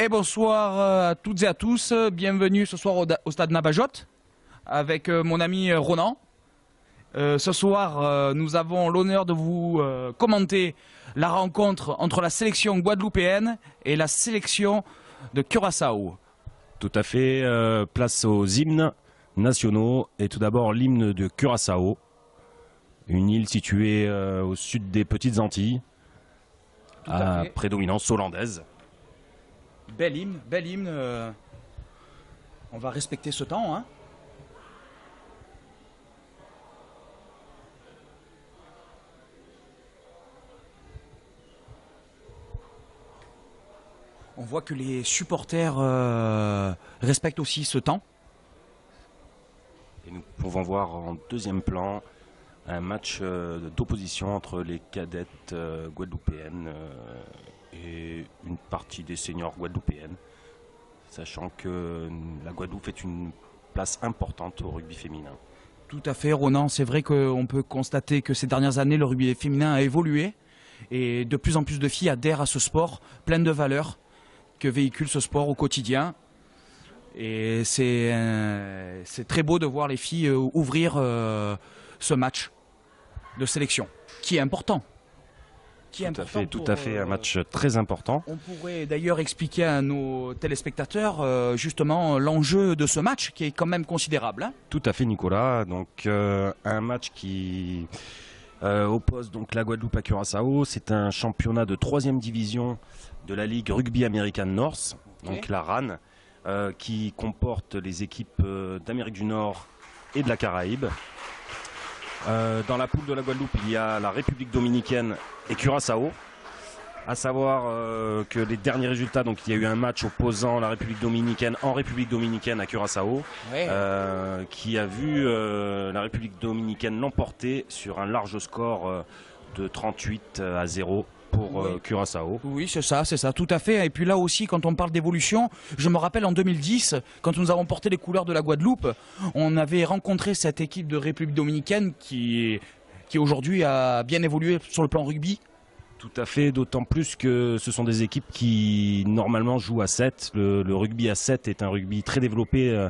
Et bonsoir à toutes et à tous, bienvenue ce soir au stade Nabajot avec mon ami Ronan. Ce soir, nous avons l'honneur de vous commenter la rencontre entre la sélection guadeloupéenne et la sélection de Curaçao. Tout à fait, place aux hymnes nationaux et tout d'abord l'hymne de Curaçao, une île située au sud des Petites Antilles, à prédominance hollandaise. Bel hymne. On va respecter ce temps, hein. On voit que les supporters respectent aussi ce temps. Et nous pouvons voir en deuxième plan un match d'opposition entre les cadettes guadeloupéennes et une partie des seniors guadeloupéennes, sachant que la Guadeloupe fait une place importante au rugby féminin. Tout à fait, Ronan. C'est vrai qu'on peut constater que ces dernières années, le rugby féminin a évolué et de plus en plus de filles adhèrent à ce sport plein de valeurs que véhicule ce sport au quotidien. Et c'est très beau de voir les filles ouvrir ce match de sélection, qui est important. Tout à fait, un match très important. On pourrait d'ailleurs expliquer à nos téléspectateurs justement l'enjeu de ce match qui est quand même considérable. Hein. Tout à fait, Nicolas. Donc un match qui oppose donc la Guadeloupe à Curaçao. C'est un championnat de 3e division de la Ligue Rugby American North, donc la RAN, qui comporte les équipes d'Amérique du Nord et de la Caraïbe. Dans la poule de la Guadeloupe, il y a la République Dominicaine et Curaçao. À savoir que les derniers résultats, donc il y a eu un match opposant la République Dominicaine en République Dominicaine à Curaçao, qui a vu la République Dominicaine l'emporter sur un large score de 38-0 pour Curaçao. Oui, c'est ça, tout à fait. Et puis là aussi, quand on parle d'évolution, je me rappelle en 2010, quand nous avons porté les couleurs de la Guadeloupe, on avait rencontré cette équipe de République Dominicaine qui aujourd'hui a bien évolué sur le plan rugby. Tout à fait, d'autant plus que ce sont des équipes qui normalement jouent à 7. Le rugby à 7 est un rugby très développé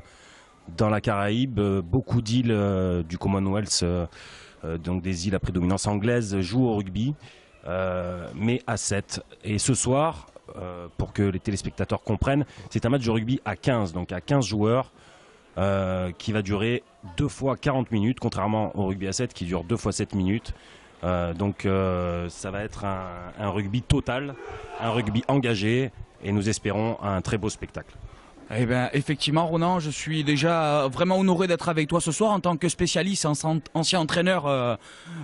dans la Caraïbe. Beaucoup d'îles du Commonwealth, donc des îles à prédominance anglaise, jouent au rugby. Mais à 7. Et ce soir, pour que les téléspectateurs comprennent, c'est un match de rugby à 15, donc à 15 joueurs, qui va durer 2 fois 40 minutes, contrairement au rugby à 7 qui dure 2 fois 7 minutes. Donc ça va être un rugby total, un rugby engagé, et nous espérons un très beau spectacle. Eh bien, effectivement, Ronan, je suis déjà vraiment honoré d'être avec toi ce soir en tant que spécialiste, ancien entraîneur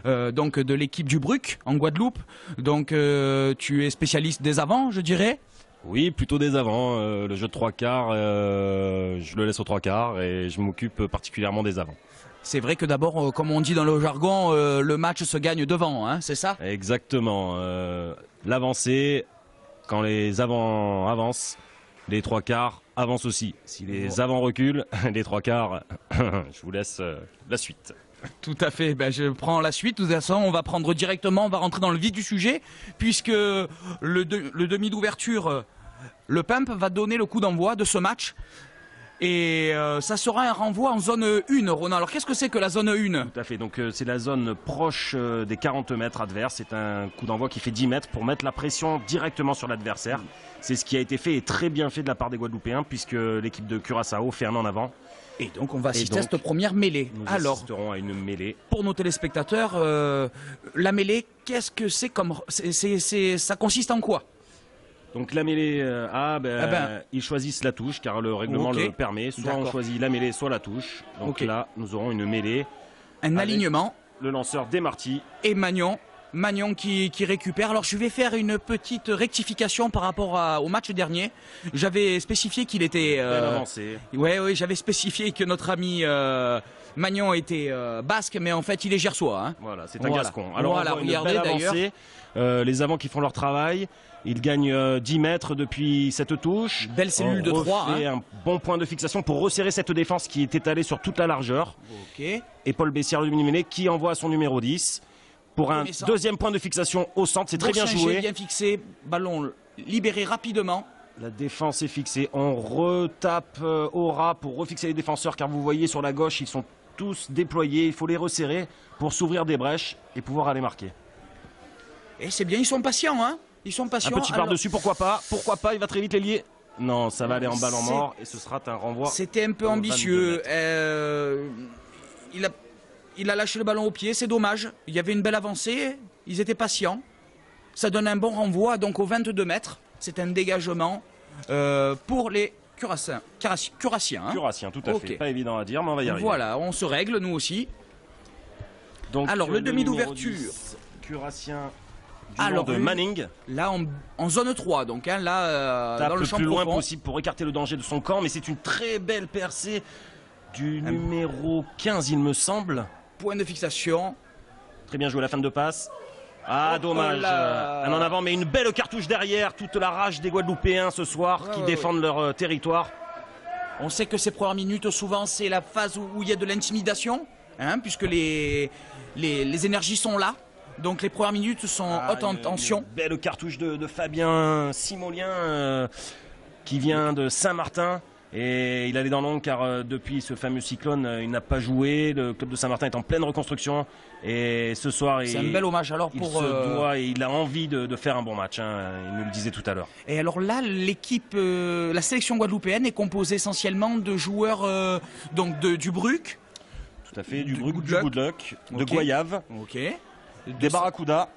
donc de l'équipe du Bruc en Guadeloupe. Donc, tu es spécialiste des avants, je dirais. Oui, plutôt des avants. Le jeu de 3 quarts, je le laisse aux 3 quarts et je m'occupe particulièrement des avants. C'est vrai que d'abord, comme on dit dans le jargon, le match se gagne devant, hein, c'est ça? Exactement. L'avancée, quand les avants avancent, les 3 quarts avancent aussi. Si les avants reculent, les 3 quarts, je vous laisse la suite. Tout à fait, ben, je prends la suite. De toute façon, on va prendre directement, on va rentrer dans le vif du sujet, puisque le demi d'ouverture, le Pump, va donner le coup d'envoi de ce match. Et ça sera un renvoi en zone 1, Ronan. Alors qu'est-ce que c'est que la zone 1? Tout à fait, donc c'est la zone proche des 40 mètres adverses. C'est un coup d'envoi qui fait 10 mètres pour mettre la pression directement sur l'adversaire. C'est ce qui a été fait et très bien fait de la part des Guadeloupéens, puisque l'équipe de Curaçao fait un en avant. Et donc on va assister à cette première mêlée. Nous assisterons à une mêlée. Pour nos téléspectateurs, la mêlée, qu'est-ce que c'est comme... ça consiste en quoi? Donc la mêlée, ils choisissent la touche car le règlement le permet. Soit on choisit la mêlée, soit la touche. Donc là, nous aurons une mêlée. Un alignement. Le lanceur Desmarty. Et Magnon qui récupère. Alors je vais faire une petite rectification par rapport au match dernier. J'avais spécifié qu'il était... avancé. Oui, j'avais spécifié que notre ami Magnon était basque, mais en fait il est gersois. Hein. Voilà, c'est un gascon. Alors voilà, regardez d'ailleurs. Les avants qui font leur travail. Ils gagnent 10 mètres depuis cette touche. Belle cellule de 3. On refait un bon point de fixation pour resserrer cette défense qui est étalée sur toute la largeur. Et Paul Bessière, le demi-mêlée, qui envoie son numéro 10 pour un deuxième point de fixation au centre. C'est très bien joué. Bien fixé, ballon libéré rapidement. La défense est fixée. On retape au ras pour refixer les défenseurs, car vous voyez sur la gauche, ils sont tous déployés. Il faut les resserrer pour s'ouvrir des brèches et pouvoir aller marquer. Et c'est bien, ils sont patients, hein. Ils sont patients. Un petit par-dessus, pourquoi pas? Pourquoi pas? Il va très vite, l'ailier. Non, ça va aller en ballon mort et ce sera un renvoi. C'était un peu ambitieux. Il a lâché le ballon au pied, c'est dommage. Il y avait une belle avancée, ils étaient patients. Ça donne un bon renvoi, donc aux 22 mètres. C'est un dégagement pour les Curassiens. Curassiens, tout à fait. Pas évident à dire, mais on va y arriver. Voilà, on se règle, nous aussi. Donc, alors, le demi d'ouverture. Curassien de Manning. Là, en zone 3, donc hein, là, dans le champ plus loin profond. possible pour écarter le danger de son camp, mais c'est une très belle percée du numéro 15, il me semble. Point de fixation. Très bien joué, la fin de passe. Ah, dommage. Un en avant, mais une belle cartouche derrière. Toute la rage des Guadeloupéens ce soir qui défendent leur territoire. On sait que ces premières minutes, souvent, c'est la phase où il y a de l'intimidation, hein, puisque les énergies sont là. Donc les premières minutes sont haute en tension. Une belle cartouche de Fabien Simolien qui vient de Saint-Martin. Et il allait dans l'ombre car depuis ce fameux cyclone, il n'a pas joué. Le club de Saint-Martin est en pleine reconstruction. Et ce soir, c'est un bel hommage alors il se doit et il a envie de faire un bon match. Hein, il nous le disait tout à l'heure. Et alors là, l'équipe, la sélection guadeloupéenne est composée essentiellement de joueurs donc du Bruc. Tout à fait, du Bruc, du Good Luck, de Goyave, des Barracuda. Barracuda,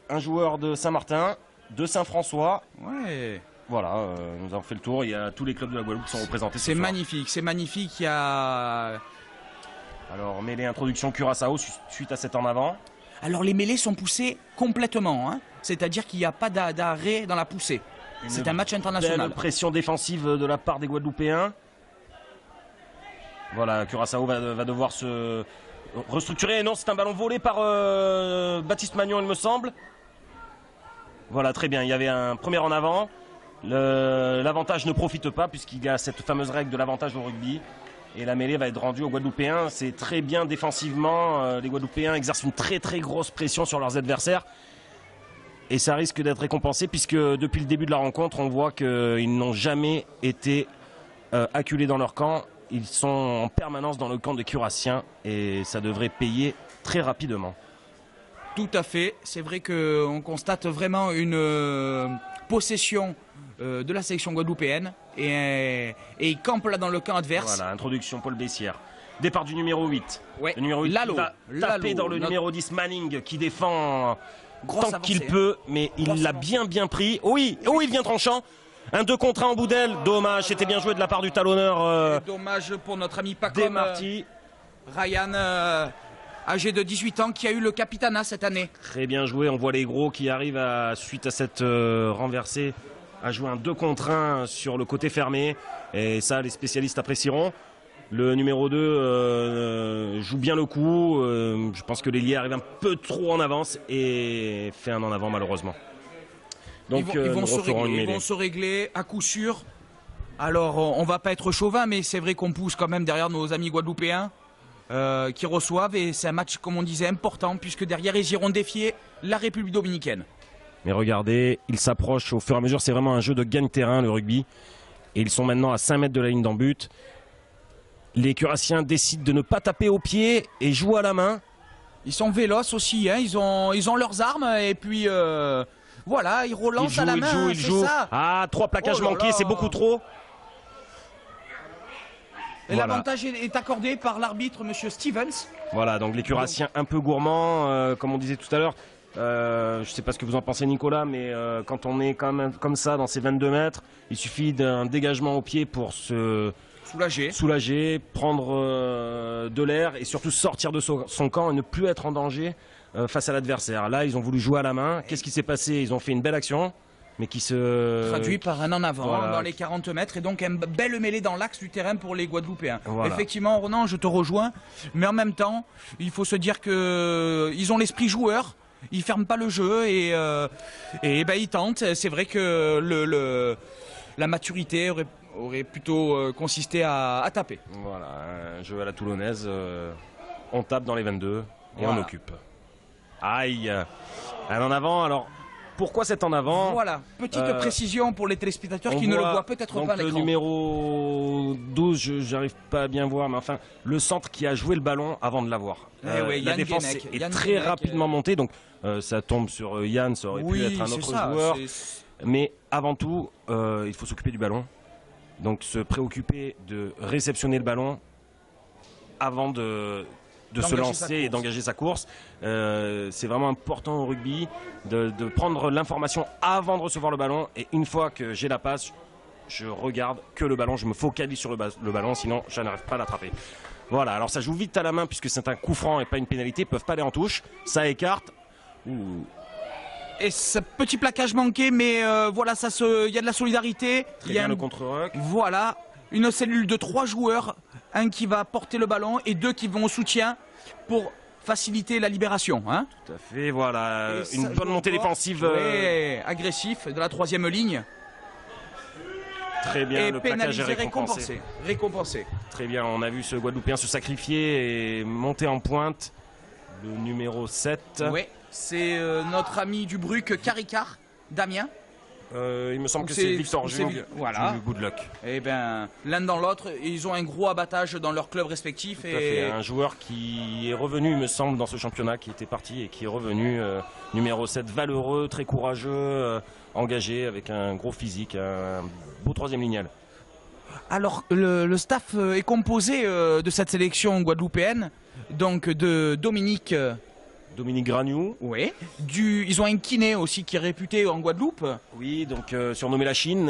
un joueur de Saint-Martin, de Saint-François. Ouais. Voilà, nous avons fait le tour. Il y a tous les clubs de la Guadeloupe qui sont représentés. C'est magnifique, c'est magnifique. Il y a... Alors, mêlée introduction Curaçao suite à cet en avant. Alors, les mêlées sont poussées complètement. Hein. C'est-à-dire qu'il n'y a pas d'arrêt dans la poussée. C'est un match international. Belle pression défensive de la part des Guadeloupéens. Voilà, Curaçao va devoir se restructurer. Non, c'est un ballon volé par Baptiste Magnon, il me semble. Voilà, très bien. Il y avait un premier en avant. L'avantage ne profite pas puisqu'il y a cette fameuse règle de l'avantage au rugby et la mêlée va être rendue aux Guadeloupéens. C'est très bien défensivement, les Guadeloupéens exercent une très très grosse pression sur leurs adversaires et ça risque d'être récompensé puisque depuis le début de la rencontre on voit qu'ils n'ont jamais été acculés dans leur camp. Ils sont en permanence dans le camp des Curassiens et ça devrait payer très rapidement. Tout à fait, c'est vrai qu'on constate vraiment une possession de la sélection guadeloupéenne et il campe là dans le camp adverse. Voilà, introduction Paul Bessière. Départ du numéro 8. Ouais. Le numéro 8 Lalo, va taper dans le numéro 10 Manning qui défend tant qu'il peut, mais il l'a bien pris. Oui, il vient tranchant. Un 2 contre 1 en bout d'aile. Dommage, c'était bien joué de la part du talonneur. Dommage pour notre ami Pacom Desmarty. Ryan, âgé de 18 ans, qui a eu le capitanat cette année. Très bien joué, on voit les gros qui arrivent suite à cette renversée à jouer un 2 contre 1 sur le côté fermé. Et ça, les spécialistes apprécieront. Le numéro 2 joue bien le coup. Je pense que l'ailier arrive un peu trop en avance et fait un en avant malheureusement. Donc ils vont se régler à coup sûr. Alors on va pas être chauvin, mais c'est vrai qu'on pousse quand même derrière nos amis guadeloupéens qui reçoivent. Et c'est un match, comme on disait, important puisque derrière ils iront défier la République dominicaine. Mais regardez, ils s'approchent au fur et à mesure. C'est vraiment un jeu de gagne-terrain le rugby. Et ils sont maintenant à 5 mètres de la ligne d'en but. Les Curassiens décident de ne pas taper au pied et jouent à la main. Ils sont véloces aussi, hein. Ils ont leurs armes et puis voilà, ils relancent à la main. Ils jouent. Ça. Ah, 3 plaquages manqués, c'est beaucoup trop. Et voilà. L'avantage est accordé par l'arbitre, monsieur Stevens. Voilà, donc les Curassiens un peu gourmands, comme on disait tout à l'heure. Je ne sais pas ce que vous en pensez, Nicolas, mais quand on est quand même comme ça dans ces 22 mètres, il suffit d'un dégagement au pied pour se soulager, prendre de l'air et surtout sortir de son camp et ne plus être en danger face à l'adversaire. Là, ils ont voulu jouer à la main. Qu'est-ce qui s'est passé? Ils ont fait une belle action, mais qui se traduit par un en avant dans les 40 mètres et donc un bel mêlée dans l'axe du terrain pour les Guadeloupéens. Voilà. Effectivement, Ronan, je te rejoins, mais en même temps, il faut se dire qu'ils ont l'esprit joueur. Ils ferment pas le jeu et ils tentent. C'est vrai que la maturité aurait plutôt consisté à taper. Voilà, un jeu à la toulonnaise. On tape dans les 22 et on occupe. Aïe, un en avant. Alors pourquoi c'est en avant? Voilà, petite précision pour les téléspectateurs qui ne le voient peut-être pas à le l'écran. numéro 12, j'arrive pas à bien voir, mais enfin, le centre qui a joué le ballon avant de l'avoir. La défense est très rapidement montée, donc ça tombe sur Yann, ça aurait pu être un autre joueur. Mais avant tout, il faut s'occuper du ballon. Donc se préoccuper de réceptionner le ballon avant de se lancer et d'engager sa course. C'est vraiment important au rugby de prendre l'information avant de recevoir le ballon. Et une fois que j'ai la passe, je regarde que le ballon, je me focalise sur le ballon, sinon je n'arrive pas à l'attraper. Voilà, alors ça joue vite à la main puisque c'est un coup franc et pas une pénalité, ils peuvent pas aller en touche. Ça écarte. Et ce petit plaquage manqué, mais voilà, il y a de la solidarité. Très bien le contre-rock. Voilà, une cellule de 3 joueurs, un qui va porter le ballon et 2 qui vont au soutien pour faciliter la libération. Hein. Tout à fait, voilà, une bonne montée défensive. Agressif de la 3e ligne. Très bien, et le plaquage est récompensé. Très bien, on a vu ce Guadeloupéen se sacrifier et monter en pointe. Le numéro 7. Oui, c'est notre ami du Bruc, Caricard, Damien. Il me semble que c'est Victor Jung, voilà. du Good Luck. Et bien, l'un dans l'autre, ils ont un gros abattage dans leur club respectif. Tout à fait, un joueur qui est revenu, il me semble, dans ce championnat, qui était parti et qui est revenu. Numéro 7, valeureux, très courageux, engagé, avec un gros physique, un beau 3e lignal. Alors, le staff est composé de cette sélection guadeloupéenne, donc de Dominique Gragnou. Oui. Ils ont un kiné aussi qui est réputé en Guadeloupe. Oui, donc surnommé la Chine,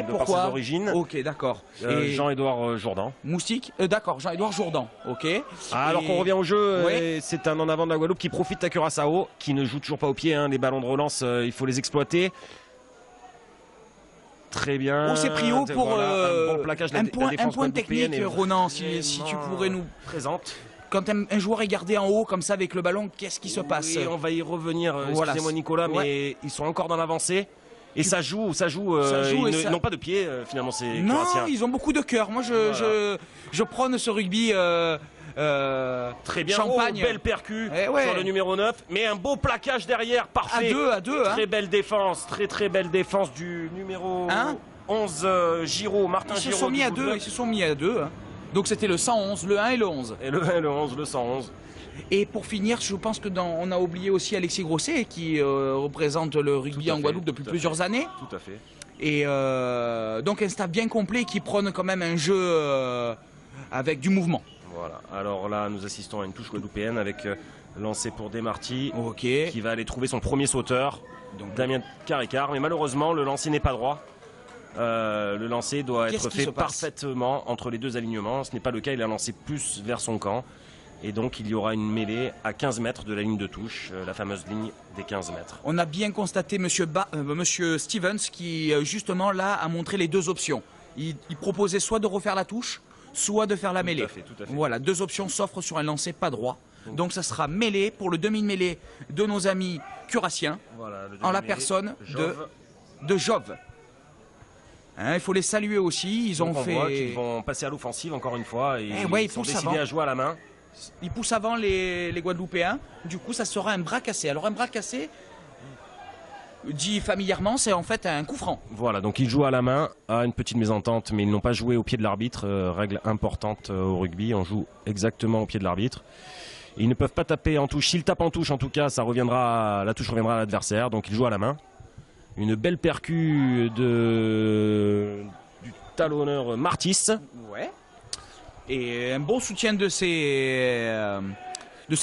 par ses origines. Ok, d'accord. Jean-Édouard Jourdan. Moustique, d'accord, Jean-Édouard Jourdan. Ok. Alors qu'on revient au jeu, c'est un en avant de la Guadeloupe qui profite à Curaçao, qui ne joue toujours pas au pied. Hein, les ballons de relance, il faut les exploiter. Très bien. On s'est pris haut pour un bon plaquage un point technique, Ronan, si tu pourrais nous présente. Quand un joueur est gardé en haut comme ça avec le ballon, qu'est-ce qui se passe? Oui, on va y revenir, excusez-moi Nicolas, mais ils sont encore dans l'avancée. Et ça joue, ils n'ont pas de pied finalement ces Curaciens. Non, ils ont beaucoup de cœur. Moi je prône ce rugby très bien, champagne. Belle percu sur le numéro 9, mais un beau plaquage derrière, parfait. À deux. Très belle défense, très belle défense du numéro 11 Giraud, Martin Giraud. Ils se sont mis à deux. Hein. Donc c'était le 111, le 1 et le 11. Et le 1 et le 11, le 111. Et pour finir, je pense que on a oublié aussi Alexis Grosset qui représente le rugby en Guadeloupe depuis plusieurs années. Tout à fait. Et donc un staff bien complet qui prône quand même un jeu avec du mouvement. Voilà, alors là nous assistons à une touche guadeloupéenne avec lancé pour Desmarty qui va aller trouver son premier sauteur, donc Damien Caricard, mais malheureusement le lancer n'est pas droit. Le lancer doit être fait parfaitement entre les deux alignements. Ce n'est pas le cas, il a lancé plus vers son camp. Et donc il y aura une mêlée à 15 mètres de la ligne de touche, la fameuse ligne des 15 mètres. On a bien constaté monsieur Stevens qui justement là a montré les deux options. Il proposait soit de refaire la touche, soit de faire la mêlée. Tout à fait. Voilà, deux options s'offrent sur un lancer pas droit. Donc ça sera mêlée pour le demi-mêlée de nos amis curaciens, en la personne de Jove. Hein, il faut les saluer aussi. Ils vont passer à l'offensive encore une fois. Et ils sont décidés à jouer à la main. Ils poussent avant les Guadeloupéens. Du coup, ça sera un bras cassé. Alors un bras cassé, dit familièrement, c'est en fait un coup franc. Voilà, donc ils jouent à la main, à une petite mésentente, mais ils n'ont pas joué au pied de l'arbitre. Règle importante au rugby, on joue exactement au pied de l'arbitre. Ils ne peuvent pas taper en touche. S'ils tapent en touche, en tout cas, la touche reviendra à l'adversaire. Donc ils jouent à la main. Une belle percu du talonneur Martis. Ouais. Et un bon soutien de ses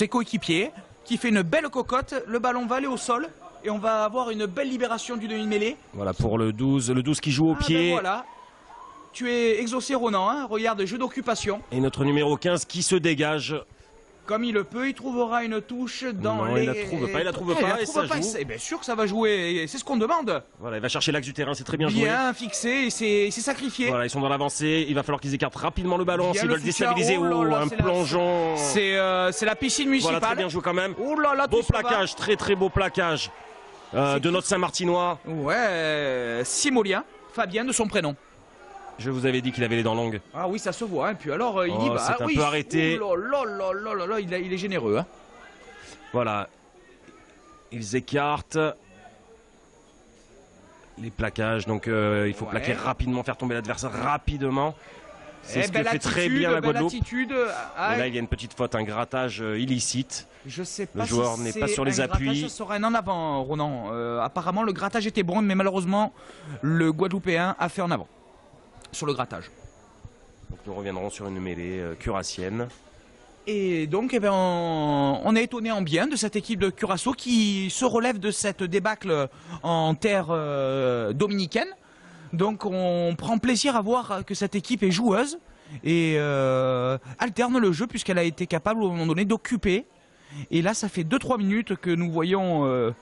coéquipiers qui fait une belle cocotte. Le ballon va aller au sol et on va avoir une belle libération du demi-mêlée. Voilà pour le 12 qui joue au pied. Ben voilà. Tu es exaucé Ronan, hein. Regarde, jeu d'occupation. Et notre numéro 15 qui se dégage. Comme il le peut, il trouvera une touche dans non, les... il la trouve pas et ça joue. C'est bien sûr que ça va jouer, c'est ce qu'on demande. Voilà, il va chercher l'axe du terrain, c'est très bien joué. Bien fixé, c'est sacrifié. Voilà, ils sont dans l'avancée, il va falloir qu'ils écartent rapidement le ballon s'ils veulent déstabiliser. Un plongeon. C'est la piscine municipale. Voilà, très bien joué quand même. Oh là là, beau plaquage, très beau plaquage de notre Saint-Martinois. Ouais, Simolien, Fabien de son prénom. Je vous avais dit qu'il avait les dents longues. Ah oui, ça se voit. Hein. Puis alors, il y va. C'est un peu arrêté. Oh là, il est généreux. Hein. Voilà. Ils écartent. les plaquages. Donc il faut plaquer rapidement, faire tomber l'adversaire rapidement. C'est ce que fait très bien la Guadeloupe. Mais là, il y a une petite faute, un grattage illicite. Je sais pas. Le joueur n'est pas sur les appuis. Ça sera un en avant, Ronan. Apparemment, le grattage était bon, mais malheureusement, le Guadeloupéen a fait en avant sur le grattage. Donc nous reviendrons sur une mêlée curassienne. Et donc, on est étonné en bien de cette équipe de Curaçao qui se relève de cette débâcle en terre dominicaine. Donc on prend plaisir à voir que cette équipe est joueuse et alterne le jeu puisqu'elle a été capable au moment donné d'occuper. Et là ça fait 2-3 minutes que nous voyons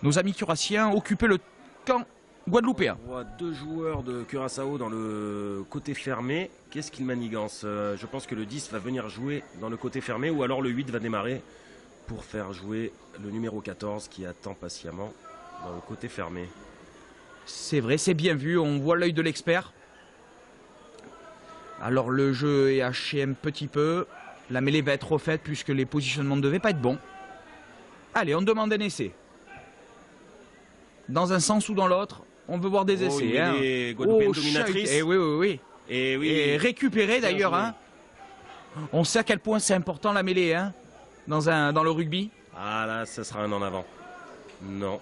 nos amis curassiens occuper le camp guadeloupéen. On voit 2 joueurs de Curaçao dans le côté fermé. Qu'est-ce qu'ils manigancent? Je pense que le 10 va venir jouer dans le côté fermé ou alors le 8 va démarrer pour faire jouer le numéro 14 qui attend patiemment dans le côté fermé. C'est vrai, c'est bien vu, on voit l'œil de l'expert. Alors le jeu est haché un petit peu. La mêlée va être refaite puisque les positionnements ne devaient pas être bons. Allez, on demande un essai. Dans un sens ou dans l'autre, on veut voir des essais. Dominatrice. Et oui. Et récupéré d'ailleurs. Hein. On sait à quel point c'est important la mêlée dans le rugby. Ah là, ça sera un en avant. Non.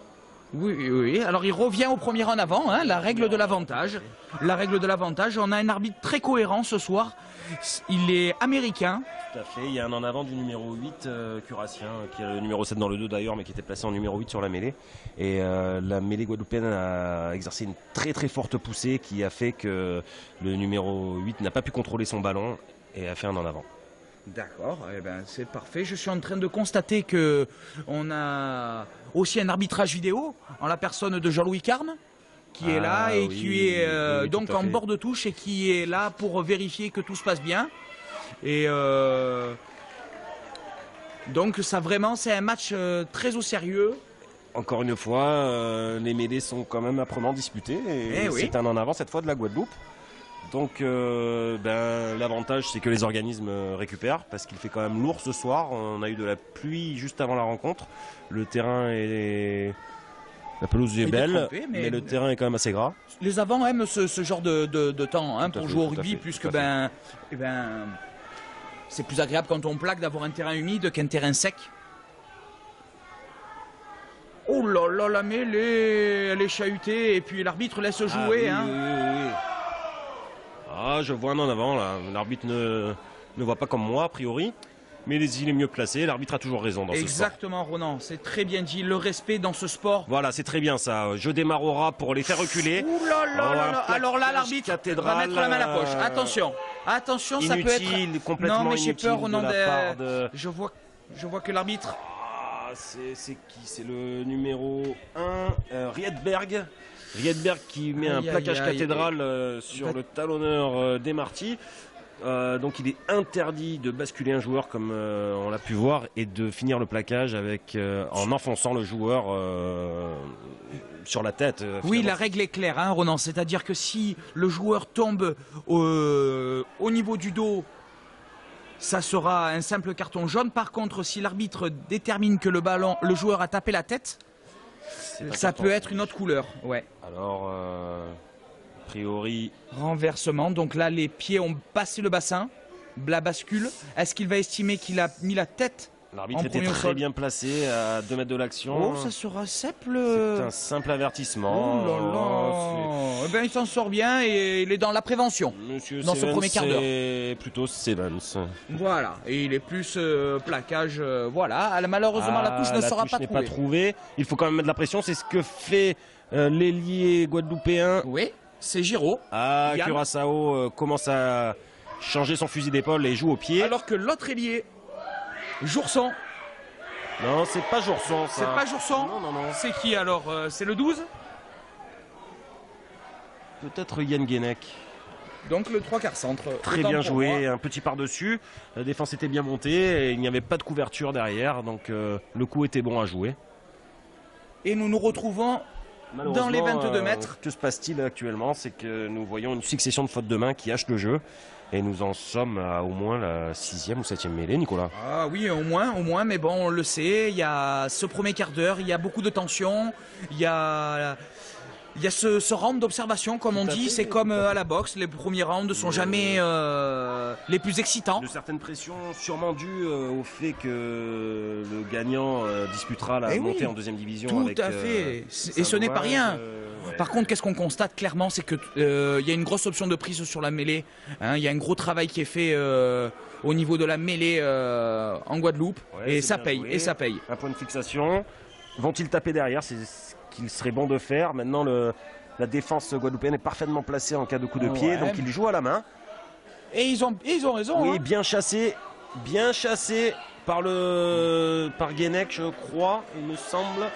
Oui. Alors il revient au premier en avant, la règle de l'avantage. La règle de l'avantage, on a un arbitre très cohérent ce soir. Il est américain. Tout à fait, il y a un en avant du numéro 8 curassien, qui est le numéro 7 dans le 2 d'ailleurs, mais qui était placé en numéro 8 sur la mêlée. Et la mêlée guadeloupéenne a exercé une très très forte poussée qui a fait que le numéro 8 n'a pas pu contrôler son ballon et a fait un en avant. D'accord, c'est parfait. Je suis en train de constater que on a aussi un arbitrage vidéo en la personne de Jean-Louis Carme qui est là et qui est donc en bord de touche et qui est là pour vérifier que tout se passe bien. Et donc ça vraiment c'est un match très au sérieux. Encore une fois, les mêlées sont quand même âprement disputées et c'est un en avant cette fois de la Guadeloupe. Donc l'avantage c'est que les organismes récupèrent parce qu'il fait quand même lourd ce soir. On a eu de la pluie juste avant la rencontre. Le terrain est... La pelouse est belle, mais le terrain est quand même assez gras. Les avants aiment ce genre de temps pour jouer au rugby puisque c'est plus agréable quand on plaque d'avoir un terrain humide qu'un terrain sec. Oh là là, la mêlée, elle est chahutée et puis l'arbitre laisse jouer. Oui. Ah, je vois un en avant là. L'arbitre ne voit pas comme moi a priori, mais il est mieux placé. L'arbitre a toujours raison dans ce sport. Exactement, Ronan. C'est très bien dit. Le respect dans ce sport. Voilà, c'est très bien ça. Je démarre au ras pour les faire reculer. Ouh là là. Alors là, l'arbitre va mettre la main à la poche. Attention, ça peut être complètement non, mais j'ai peur, Ronan. Je vois que l'arbitre. C'est qui? C'est le numéro 1, Riedberg. Riedberg qui met un plaquage cathédral sur le talonneur Desmarty. Donc il est interdit de basculer un joueur comme on l'a pu voir et de finir le plaquage en enfonçant le joueur sur la tête. Oui, la règle est claire, Ronan. C'est-à-dire que si le joueur tombe au niveau du dos, ça sera un simple carton jaune. Par contre, si l'arbitre détermine que le joueur a tapé la tête, ça peut être une autre couleur. Ouais. Alors, a priori... Renversement. Donc là, les pieds ont passé le bassin. La bascule. Est-ce qu'il va estimer qu'il a mis la tête? L'arbitre était très bien placé à 2 mètres de l'action. Oh, ça sera simple. C'est un simple avertissement. Oh là là. Il s'en sort bien et il est dans la prévention. Monsieur dans ce premier quart d'heure. C'est plutôt Sevens. Voilà. Et il est plus plaquage. Voilà. Malheureusement, la touche ne sera pas trouvée. Il faut quand même mettre de la pression. C'est ce que fait l'ailier guadeloupéen. Oui, c'est Giraud. Curaçao commence à changer son fusil d'épaule et joue au pied. Alors que l'autre ailier, Jourson. Non, c'est pas Jourson. C'est pas Jourson. Non. C'est qui alors? C'est le 12? Peut-être Yann Guénec. Donc le 3/4 centre. Très bien joué, un petit par-dessus. La défense était bien montée et il n'y avait pas de couverture derrière. Donc le coup était bon à jouer. Et nous nous retrouvons dans les 22 mètres. Que se passe-t-il actuellement? C'est que nous voyons une succession de fautes de main qui hachent le jeu. Et nous en sommes à au moins la 6e ou 7e mêlée, Nicolas. Ah oui, au moins, mais bon, on le sait, il y a ce premier quart d'heure, il y a beaucoup de tension, il y a Il y a ce round d'observation, comme on dit, c'est comme à la boxe, les premiers rounds ne sont jamais les plus excitants. De certaines pressions sûrement dues au fait que le gagnant disputera la montée en deuxième division. Tout à fait, et ce n'est pas rien. Ouais. Par contre, qu'est-ce qu'on constate clairement, c'est qu'il y a une grosse option de prise sur la mêlée. Hein, il y a un gros travail qui est fait au niveau de la mêlée en Guadeloupe, et ça paye, Un point de fixation. Vont-ils taper derrière? C'est ce qu'il serait bon de faire. Maintenant, la défense guadeloupéenne est parfaitement placée en cas de coup de pied, donc ils jouent à la main. Et ils ont raison. Oui, hein. bien chassé par Guénec, je crois, il me semble.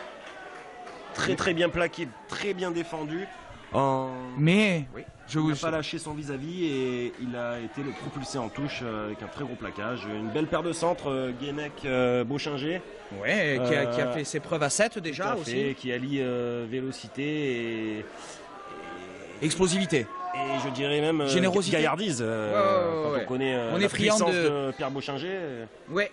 Très bien plaqué, très bien défendu. Mais il n'a pas lâché son vis-à-vis et il a été le propulsé en touche avec un très gros plaquage. Une belle paire de centres, Guénec-Beauchinger. Ouais, qui a fait ses preuves à 7 déjà aussi. Qui allie vélocité et explosivité. Et je dirais même générosité, gaillardise. Quand on connaît la puissance de Pierre Beauchinger. Ouais.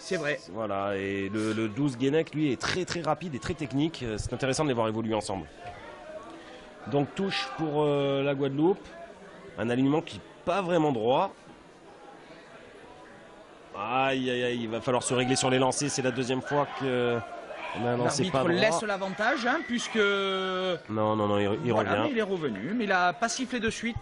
C'est vrai. Voilà, et le 12 Guénec, lui, est très rapide et très technique. C'est intéressant de les voir évoluer ensemble. Donc touche pour la Guadeloupe. Un alignement qui n'est pas vraiment droit. Aïe, il va falloir se régler sur les lancers. C'est la deuxième fois que l'arbitre laisse l'avantage, hein, puisque... Non, il revient. Il est revenu, mais il n'a pas sifflé de suite.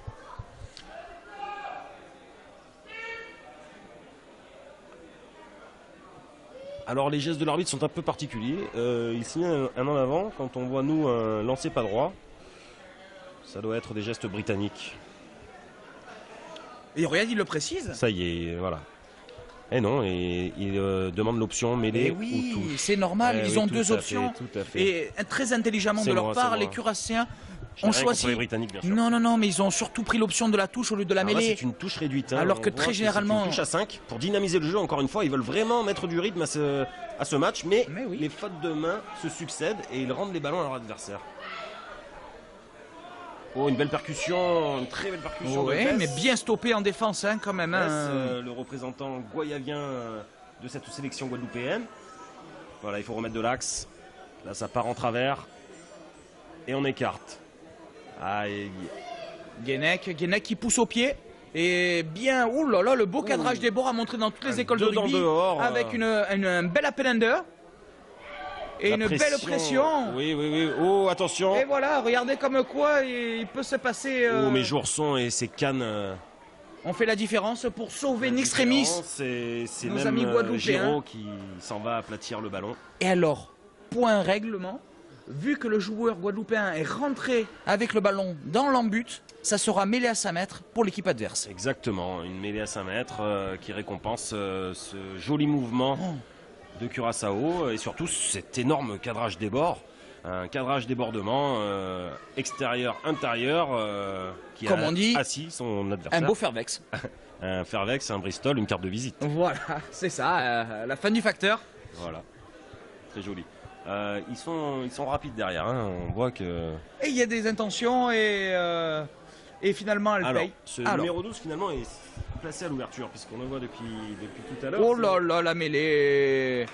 Alors les gestes de l'arbitre sont un peu particuliers. Il signale un en avant. Quand on voit nous un lancer pas droit, ça doit être des gestes britanniques. Et regarde, il le précise. Ça y est, voilà. Et non, et il demande l'option mêlée ou touche. C'est normal, ils ont deux options. Tout à fait. Et très intelligemment de leur part, les Curassiens ont choisi. Les Britanniques, bien sûr. Non, mais ils ont surtout pris l'option de la touche au lieu de la mêlée. C'est une touche réduite. Hein. Alors que très généralement. C'est une touche à 5 pour dynamiser le jeu. Encore une fois, ils veulent vraiment mettre du rythme à ce match, mais les fautes de main se succèdent et ils rendent les ballons à leur adversaire. Oh, une belle percussion, une très belle percussion. Ouais, mais bien stoppé en défense, hein, quand même. Le représentant guayavien de cette sélection guadeloupéenne. Voilà, il faut remettre de l'axe. Là, ça part en travers. Et on écarte. Aïe. Guénec qui pousse au pied. Et bien, oulala, le beau cadrage des bords à montrer dans toutes les écoles de rugby. Dehors, avec un bel appel-under. Et une belle pression. Oui. Oh, attention. Et voilà, regardez comme quoi il peut se passer. Oh, mais Jourson et ses cannes. On fait la différence pour sauver Nixtremis. C'est nos même amis guadeloupéens. Giraud qui s'en va aplatir le ballon. Et alors, point règlement. Vu que le joueur guadeloupéen est rentré avec le ballon dans l'embut, ça sera mêlée à 5 mètres pour l'équipe adverse. Exactement, une mêlée à 5 mètres qui récompense ce joli mouvement de Curaçao et surtout cet énorme cadrage des bords. Un cadrage débordement extérieur-intérieur qui comme a on dit, assis son adversaire. Un beau Fairvex. Un Fairvex, un Bristol, une carte de visite. Voilà, c'est ça, la fin du facteur. Voilà, très joli. Ils sont rapides derrière, hein. On voit que... Et il y a des intentions et finalement elle paye. Numéro 12 finalement est placé à l'ouverture puisqu'on le voit depuis tout à l'heure. Oh là là, la mêlée.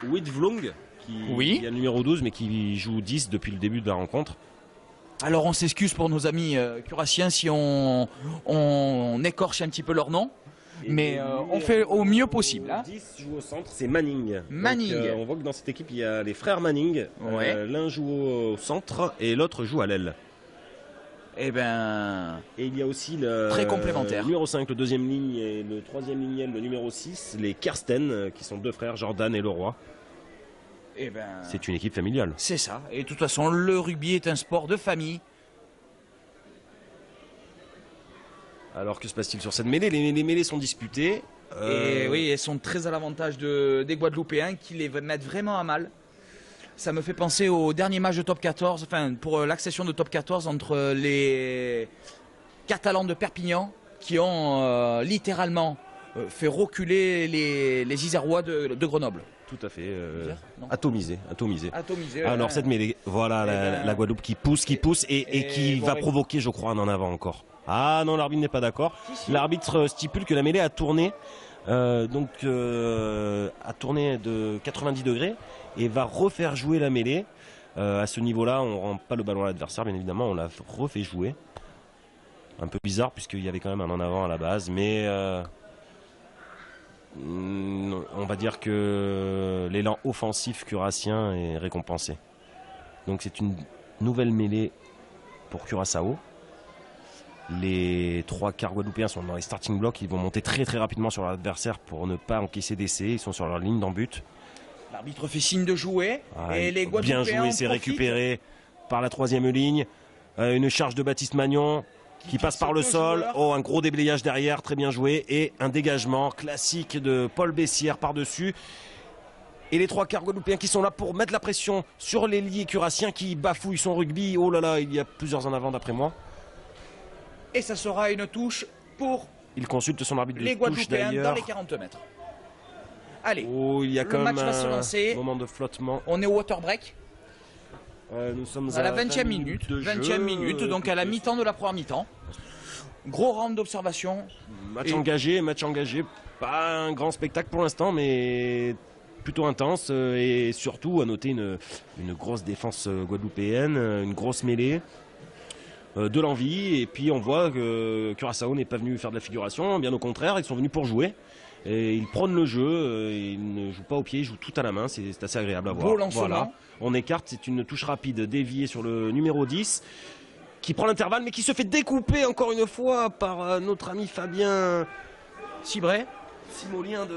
Whitvlung qui est le numéro 12 mais qui joue 10 depuis le début de la rencontre. Alors on s'excuse pour nos amis curassiens si on écorche un petit peu leur nom. Mais on fait au mieux possible. Hein. 10 joue au centre, c'est Manning. Manning. Donc, on voit que dans cette équipe, il y a les frères Manning. L'un joue au centre et l'autre joue à l'aile. Et il y a aussi le très complémentaire. Numéro 5, le deuxième ligne, et le troisième ligne, le numéro 6, les Kersten, qui sont deux frères, Jordan et Leroy. C'est une équipe familiale. C'est ça. Et de toute façon, le rugby est un sport de famille. Alors que se passe-t-il sur cette mêlée? Les mêlées sont disputées. Et oui, elles sont très à l'avantage des Guadeloupéens qui les mettent vraiment à mal. Ça me fait penser au dernier match de top 14, enfin pour l'accession de top 14 entre les Catalans de Perpignan qui ont littéralement fait reculer les Isérois de Grenoble. Tout à fait. Atomisé. Alors cette mêlée, voilà la Guadeloupe qui pousse et qui va provoquer, je crois, un en avant encore. Ah non, l'arbitre n'est pas d'accord. Si. L'arbitre stipule que la mêlée a tourné, a tourné de 90 degrés et va refaire jouer la mêlée À ce niveau-là, on ne rend pas le ballon à l'adversaire, bien évidemment, on l'a refait jouer. Un peu bizarre puisqu'il y avait quand même un en avant à la base, mais on va dire que l'élan offensif curassien est récompensé. Donc c'est une nouvelle mêlée pour Curaçao. Les 3 quarts guadeloupéens sont dans les starting blocks, ils vont monter très très rapidement sur l'adversaire pour ne pas encaisser d'essai, ils sont sur leur ligne d'en but. L'arbitre fait signe de jouer et les Guadeloupéens bien joué, c'est récupéré par la 3e ligne. Une charge de Baptiste Magnon qui passe par le sol. Joueurs. Oh, un gros déblayage derrière, très bien joué. Et un dégagement classique de Paul Bessière par-dessus. Et les 3 quarts guadeloupéens qui sont là pour mettre la pression sur l'ailier curassien qui bafouille son rugby. Oh là là, il y a plusieurs en avant d'après moi. Et ça sera une touche pour Il consulte son arbitre de les touche Guadeloupéens dans d'ailleurs. les 40 mètres. Allez, Oh, il y a le quand match même va se un lancer. moment de flottement. On est au water break. Nous sommes À la 20 20e minute. de 20e jeu. minute, donc à la mi-temps de la première mi-temps. Gros round d'observation. Match engagé. Pas un grand spectacle pour l'instant, mais plutôt intense. Et surtout, à noter une grosse défense guadeloupéenne, une grosse mêlée. De l'envie. Et puis on voit que Curaçao n'est pas venu faire de la figuration. Bien au contraire, ils sont venus pour jouer. Et ils prônent le jeu. Ils ne jouent pas au pied, ils jouent tout à la main. C'est assez agréable à voir. Beau lancement. Voilà. On écarte, c'est une touche rapide déviée sur le numéro 10. Qui prend l'intervalle, mais qui se fait découper encore une fois par notre ami Fabien Cibret.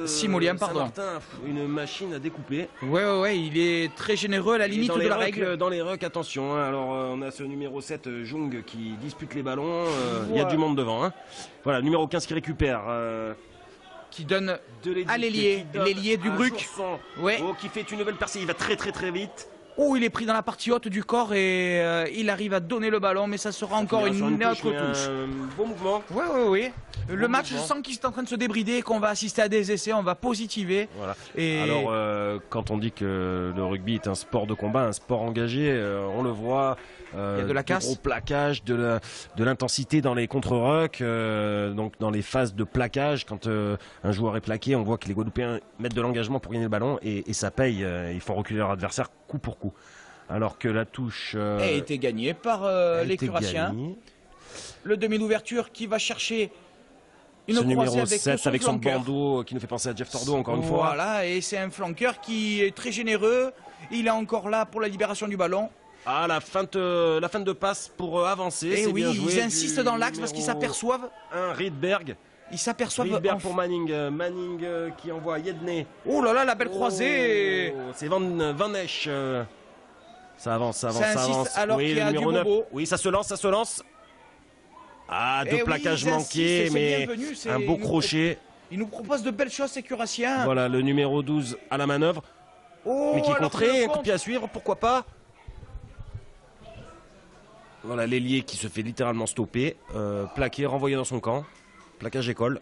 Simolien pardon. Saint-Martin. Une machine à découper. Ouais, il est très généreux à la limite de la règle. Dans les rucks, attention. Hein. Alors, on a ce numéro 7, Jung, qui dispute les ballons. Il y a Voilà. du monde devant. Hein. Voilà, le numéro 15 qui récupère. Qui donne De à l'ailier du Bruc. Ouais. Oh, qui fait une nouvelle percée. Il va très vite. Oh, il est pris dans la partie haute du corps et il arrive à donner le ballon, mais ça sera encore une autre touche. Bon mouvement. Oui. Le match, je mouvement. sens qu'il est en train de se débrider, qu'on va assister à des essais, on va positiver. Voilà. Et Alors, quand on dit que le rugby est un sport de combat, un sport engagé, on le voit. il y a de la casse. Gros plaquage, de l'intensité dans les contre-rucks, donc dans les phases de plaquage. Quand un joueur est plaqué, on voit que les Guadeloupéens mettent de l'engagement pour gagner le ballon et ça paye. Ils font reculer leur adversaire coup pour coup. Alors que la touche a été gagnée par a les été Curassiens. gagnée. Le demi d'ouverture qui va chercher une Ce croisée numéro avec 7 avec son flanqueur. bandeau qui nous fait penser à Jeff Tordo encore une fois. Voilà, et c'est un flanqueur qui est très généreux. Il est encore là pour la libération du ballon. Ah, la fin de passe pour avancer. Et c'est oui, bien joué ils insistent du dans l'axe parce qu'ils numéro s'aperçoivent. 1, Rydberg. Ils s'aperçoivent. Rydberg pour Manning. Manning qui envoie Yedney. Oh là là, la belle croisée. Oh, c'est Van Esch. Ça avance. insiste alors qu'il y a le numéro du bobo. 9. Oui, ça se lance. Ah, Eh deux oui, plaquages ils insistent, manqués, c'est mais bienvenu, c'est- un beau ils nous crochet. Il nous propose de belles choses, ces Curassiens. Voilà, le numéro 12 à la manœuvre. Oh, Mais qui est alors que contré, le un coup de contre- pied à suivre, pourquoi pas. Voilà, l'ailier qui se fait littéralement stopper, plaqué, renvoyé dans son camp. Plaquage école.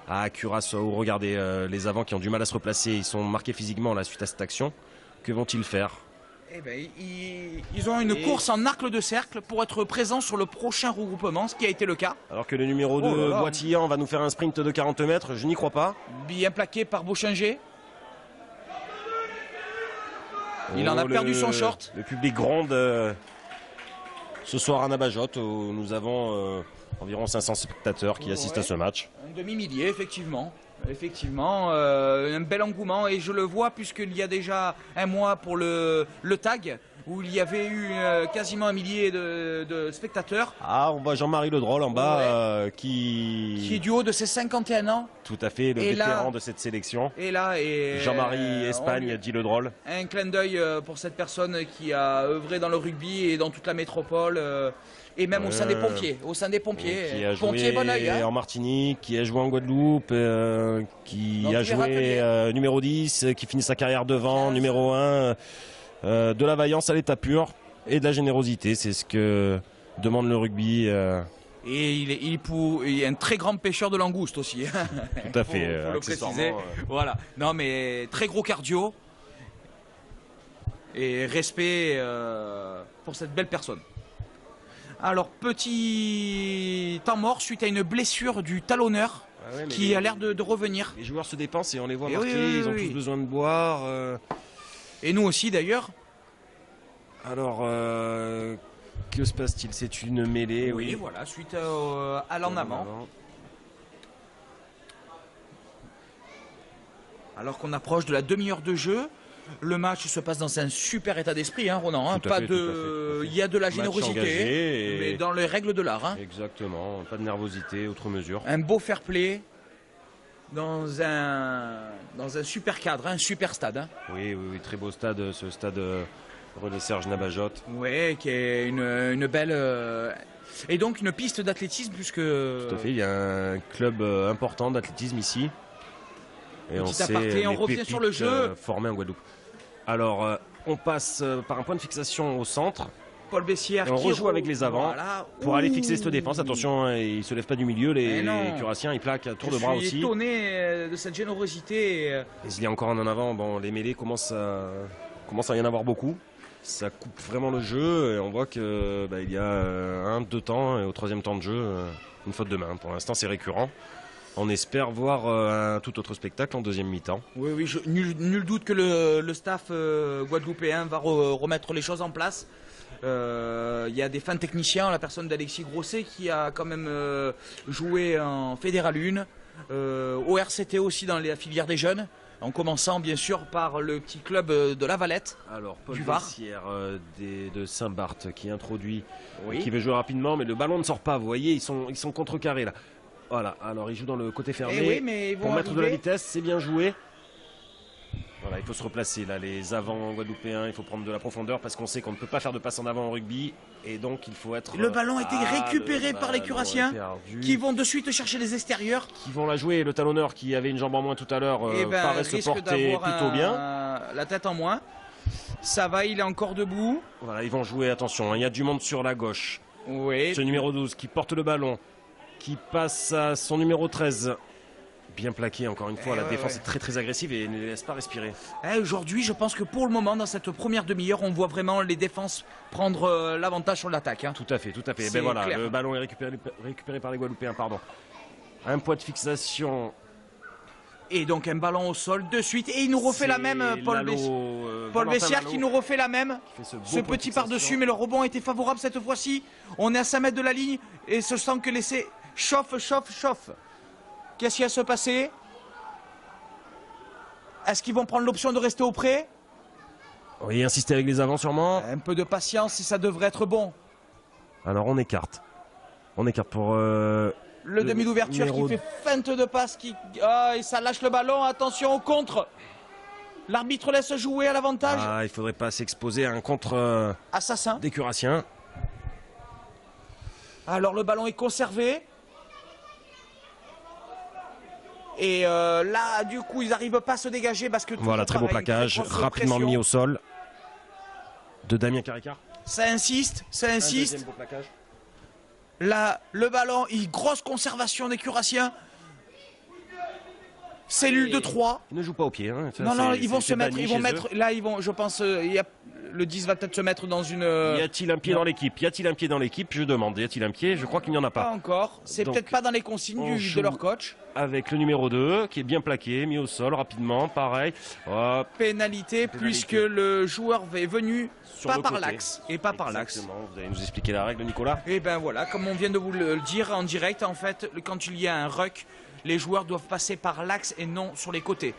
Ah, Curaçao, regardez, les avants qui ont du mal à se replacer, ils sont marqués physiquement là suite à cette action. Que vont-ils faire? Eh ben, ils ont une course en arc de cercle pour être présents sur le prochain regroupement, ce qui a été le cas. Alors que le numéro 2, là là. Boitillan, va nous faire un sprint de 40 mètres, je n'y crois pas. Bien plaqué par Beauchinger. Il en a perdu son short. Le public gronde ce soir à Nabajote où nous avons environ 500 spectateurs qui assistent à ce match. Un demi-millier, effectivement. Effectivement, un bel engouement et je le vois puisqu'il y a déjà un mois pour le tag où il y avait eu quasiment 1 millier de spectateurs Ah, on voit Jean-Marie Le Drôle en bas Ouais. qui qui du haut de ses 51 ans tout à fait le Et là- vétéran de cette sélection. est là et Jean-Marie Espagne dit Le Drôle. un clin d'œil pour cette personne qui a œuvré dans le rugby et dans toute la métropole et même au sein des pompiers. Au sein des pompiers. Qui a Pompiers, bon œil. joué Hein. en Martinique, qui a joué en Guadeloupe, qui Dans a tous les râteliers. joué numéro 10, qui finit sa carrière devant, numéro 1, de la vaillance à l'état pur et de la générosité. C'est ce que demande le rugby. Et il est un très grand pêcheur de langoustes aussi. Tout à fait. Faut le accessoirement, préciser. Voilà. Non mais très gros cardio. Et respect pour cette belle personne. Alors petit temps mort suite à une blessure du talonneur Ah ouais, mais qui a l'air de revenir. Les joueurs se dépensent et on les voit Et marquer, oui, ils ont oui. tous besoin de boire. Et nous aussi d'ailleurs. Alors, que se passe-t-il? C'est une mêlée, Oui, oui. voilà, suite à l'en avant. Alors qu'on approche de la demi-heure de jeu, le match se passe dans un super état d'esprit, hein, Ronan. Hein, Tout à fait, tout à fait. il y a de la Match générosité, engagé et- mais dans les règles de l'art. Hein. Exactement, pas de nervosité, outre mesure. Un beau fair play dans un super cadre, un super stade. Hein. Oui, oui, oui, très beau stade, ce stade Relais Serge Nabajotte. Oui, qui est une belle. Et donc une piste d'athlétisme, puisque. Tout à fait, il y a un club important d'athlétisme ici. Et Petit sait aparté, les on revient sur le pépites, jeu. formés en Guadeloupe. Alors, on passe par un point de fixation au centre. Paul Bessière Et on qui rejoue avec les avants voilà. pour aller fixer cette défense. Attention, hein, ils ne se lèvent pas du milieu, les Mais non. Curassiens, ils plaquent à tour Je de bras suis aussi. étonné de cette générosité. Et il y a encore un en avant, bon, les mêlées commencent à y en avoir beaucoup. Ça coupe vraiment le jeu et on voit que il y a 2 temps et au 3e temps de jeu, une faute de main. Pour l'instant, c'est récurrent. On espère voir un tout autre spectacle en 2e mi-temps. Oui, oui, nul doute que le staff guadeloupéen va remettre les choses en place. Il y a des fins techniciens, la personne d'Alexis Grosset qui a quand même joué en Fédéral 1, au RCT aussi dans la filière des jeunes, en commençant bien sûr par le petit club de La Valette. Alors, Paul Du Var. Bessière de Saint-Barth qui introduit, Oui. qui veut jouer rapidement, mais le ballon ne sort pas. Vous voyez, ils sont contrecarrés là. Voilà, alors ils jouent dans le côté fermé. Eh oui, mais ils vont pour mettre de la arriver. vitesse, c'est bien joué. Voilà, il faut se replacer là, les avants guadeloupéens, il faut prendre de la profondeur parce qu'on sait qu'on ne peut pas faire de passe en avant en rugby et donc il faut être. Le ballon a été récupéré par les ballon Curassiens est perdu. qui vont de suite chercher les extérieurs. Qui vont la jouer. Le talonneur qui avait une jambe en moins tout à l'heure Eh ben, paraît se risque porter d'avoir plutôt bien. la tête en moins. Ça va, il est encore debout. Voilà, ils vont jouer, attention, hein, il y a du monde sur la gauche. Oui. Ce numéro 12 qui porte le ballon, qui passe à son numéro 13. Bien plaqué encore une fois, la défense est très très agressive et ne les laisse pas respirer. Aujourd'hui, je pense que pour le moment, dans cette première demi-heure, on voit vraiment les défenses prendre l'avantage sur l'attaque. Hein. Tout à fait, tout à fait. C'est Ben voilà, clair. le ballon est récupéré par les Guadeloupéens, pardon. Un point de fixation. Et donc un ballon au sol de suite. Et il nous refait la même, Paul Bessière qui nous refait la même. fait ce beau Ce point de petit fixation. par-dessus, mais le rebond était favorable cette fois-ci. On est à 5 mètres de la ligne et se sent que l'essai chauffe. Qu'est-ce qui va se passer? Est-ce qu'ils vont prendre l'option de rester au pré? Oui, insister avec les avants sûrement. Un peu de patience et ça devrait être bon. Alors on écarte. On écarte pour... Le demi d'ouverture qui numéro- fait feinte de passe et ça lâche le ballon. Attention au contre. L'arbitre laisse jouer à l'avantage. Ah, il faudrait pas s'exposer à un contre Assassin. des Curassiens. Alors le ballon est conservé. Et là, du coup, ils n'arrivent pas à se dégager parce que tout Voilà, est très beau pareil, plaquage, très grosse rapidement pression. mis au sol. De Damien Caricard. Ça insiste. Un deuxième beau plaquage. Là, le ballon, grosse conservation des Curassiens. Cellule de 3. Ils ne jouent pas au pied. Hein. Ça, Non, c'est- ils vont c'est se mettre. banni Ils vont chez mettre. eux. Là, ils vont. Je pense. Le 10 va peut-être se mettre dans une. Y a-t-il un pied dans l'équipe? Y a-t-il un pied dans l'équipe? Je demande. Y a-il un pied? Je crois qu'il n'y en a Pas pas. encore. C'est Donc, peut-être pas dans les consignes on de joue. leur coach. Avec le numéro 2 qui est bien plaqué, mis au sol rapidement, pareil. Hop, Pénalité, puisque le joueur est venu sur pas le par côté. l'axe et pas par l'axe. Exactement. Vous allez nous expliquer la règle, Nicolas? Et ben voilà, comme on vient de vous le dire en direct, en fait, quand il y a un ruck, les joueurs doivent passer par l'axe et non sur les côtés.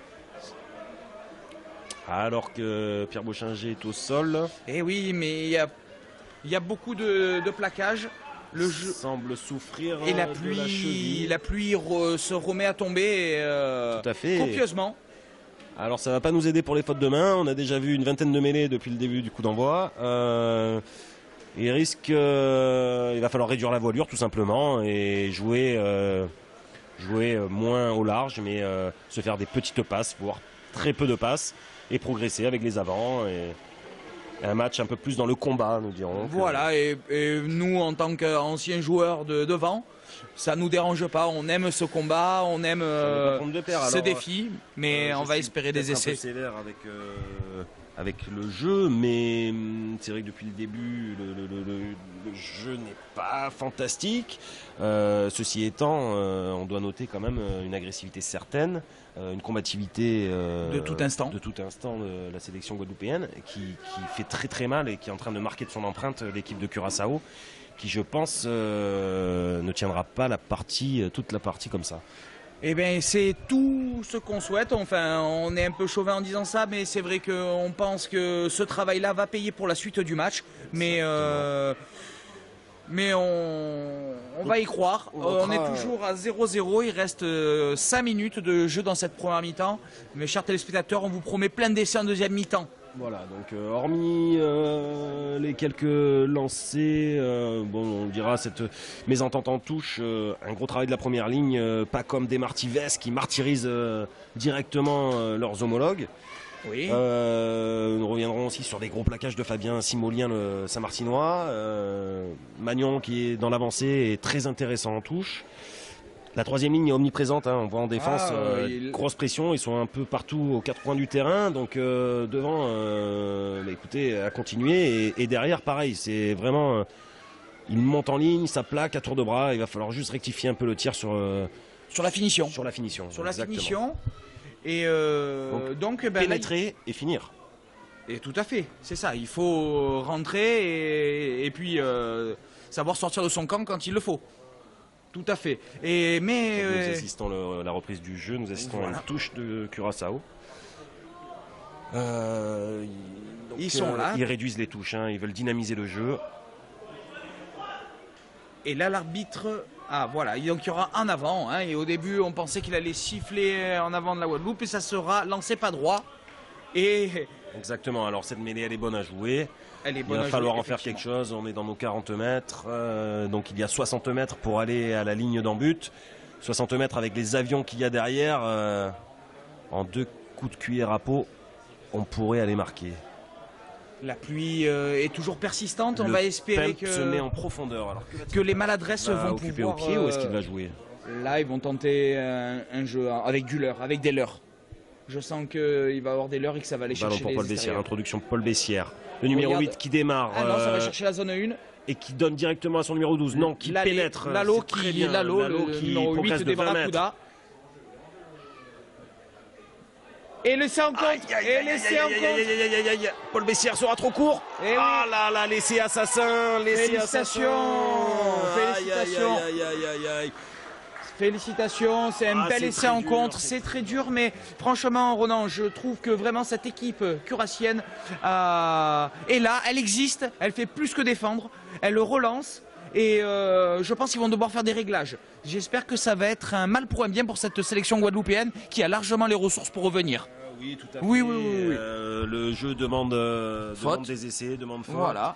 Alors que Pierre Beauchinger est au sol, Et oui, mais il y a beaucoup de plaquages. Le jeu semble souffrir et la de pluie, cheville. se remet à tomber Tout à fait. copieusement. Alors ça va pas nous aider pour les fautes de main. On a déjà vu une vingtaine de mêlées depuis le début du coup d'envoi. Il va falloir réduire la voilure tout simplement et jouer moins au large, mais se faire des petites passes, voire très peu de passes, et progresser avec les avants. Et un match un peu plus dans le combat, nous dirons. Voilà, et nous, en tant qu'anciens joueurs de devant, ça nous dérange pas. On aime ce combat, on aime Ça va pas prendre de paire, ce alors, défi, mais on va espérer des essais. Un peu sévère avec le jeu, mais c'est vrai que depuis le début, le jeu n'est pas fantastique. Ceci étant, on doit noter quand même une agressivité certaine, une combativité de tout instant de la sélection guadeloupéenne, qui fait très très mal et qui est en train de marquer de son empreinte l'équipe de Curaçao, qui je pense ne tiendra pas toute la partie comme ça. Eh bien, c'est tout ce qu'on souhaite. Enfin, on est un peu chauvin en disant ça, mais c'est vrai qu'on pense que ce travail-là va payer pour la suite du match. Mais on va y croire. On est toujours à 0-0. Il reste 5 minutes de jeu dans cette première mi-temps. Mes chers téléspectateurs, on vous promet plein d'essais en deuxième mi-temps. Voilà, donc hormis les quelques lancers, bon, on dira cette mésentente en touche, un gros travail de la première ligne, pas comme des Martives qui martyrisent directement leurs homologues. Oui. Nous reviendrons aussi sur des gros plaquages de Fabien Simolien, le Saint-Martinois. Magnon qui est dans l'avancée est très intéressant en touche. La troisième ligne est omniprésente, hein. On voit en défense grosse pression, ils sont un peu partout aux quatre coins du terrain, donc devant, écoutez, à continuer, et derrière pareil, c'est vraiment, il monte en ligne, ça plaque à tour de bras, il va falloir juste rectifier un peu le tir sur la finition. Sur la finition. Sur la finition, et donc pénétrer et finir. Et tout à fait, c'est ça, il faut rentrer et puis savoir sortir de son camp quand il le faut. Tout à fait. Nous assistons à la reprise du jeu, nous assistons à une touche de Curaçao. Ils sont là. Ils réduisent les touches, hein, ils veulent dynamiser le jeu. Et là, l'arbitre... Ah voilà, donc il y aura en avant. Hein, et au début, on pensait qu'il allait siffler en avant de la Guadeloupe et ça sera lancé pas droit. Et... Exactement, alors cette mêlée, elle est bonne à jouer. Il va falloir en faire quelque chose, on est dans nos 40 mètres, donc il y a 60 mètres pour aller à la ligne d'en but, 60 mètres avec les avions qu'il y a derrière, en 2 coups de cuillère à peau, on pourrait aller marquer. La pluie est toujours persistante, on va espérer que se met en profondeur. Alors que les maladresses vont occuper pouvoir... au pied ou est-ce qu'il va jouer? Là, ils vont tenter un jeu avec du leurre, avec des leurres. Je sens qu'il va y avoir des leurres et que ça va aller chercher pour les Paul Bessière, extérieurs. introduction de Paul Bessière. Le numéro 8 qui démarre. Ah non, ça va chercher la zone 1. Et qui donne directement à son numéro 12. Non, qui pénètre. Lalo qui numéro 8 de Barracuda. Et l'essai en contre. Et l'essai en contre. Paul Bessière sera trop court. Et ah là là, l'essai assassin. Félicitations. Félicitations. Félicitations, c'est un bel essai en contre, c'est très dur, mais franchement, Ronan, je trouve que vraiment cette équipe curassienne est là, elle existe, elle fait plus que défendre, elle le relance, et je pense qu'ils vont devoir faire des réglages. J'espère que ça va être un mal pour un bien pour cette sélection guadeloupéenne qui a largement les ressources pour revenir. Oui, tout à fait. Oui. Le jeu demande des essais, demande faute. Voilà.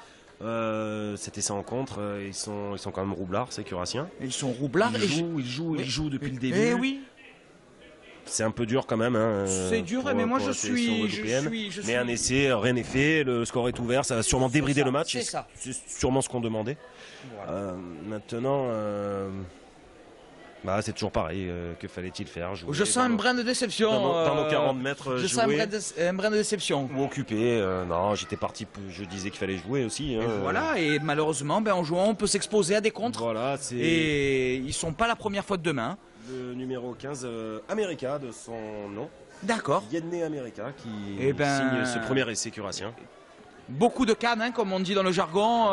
Cet essai en contre, ils sont quand même roublards, ces Curassiens. Ils sont roublards. Ils jouent depuis le début. Eh oui. C'est un peu dur quand même. Hein, c'est dur, mais moi je suis. Mais un essai, rien n'est fait, le score est ouvert, ça va sûrement débrider le match. C'est sûrement ce qu'on demandait. Voilà. Maintenant, c'est toujours pareil. Que fallait-il faire? Jouer je sens un brin de déception. Dans nos 40 mètres, je sens un brin de déception. Ou occupé. Non, j'étais parti, je disais qu'il fallait jouer aussi. Hein. Et voilà, et malheureusement, en jouant, on peut s'exposer à des contres. Voilà, et ils sont pas la première fois de demain. Le numéro 15, America, de son nom. D'accord. Yedné America, qui signe ce premier essai curassien. Beaucoup de cannes, hein, comme on dit dans le jargon.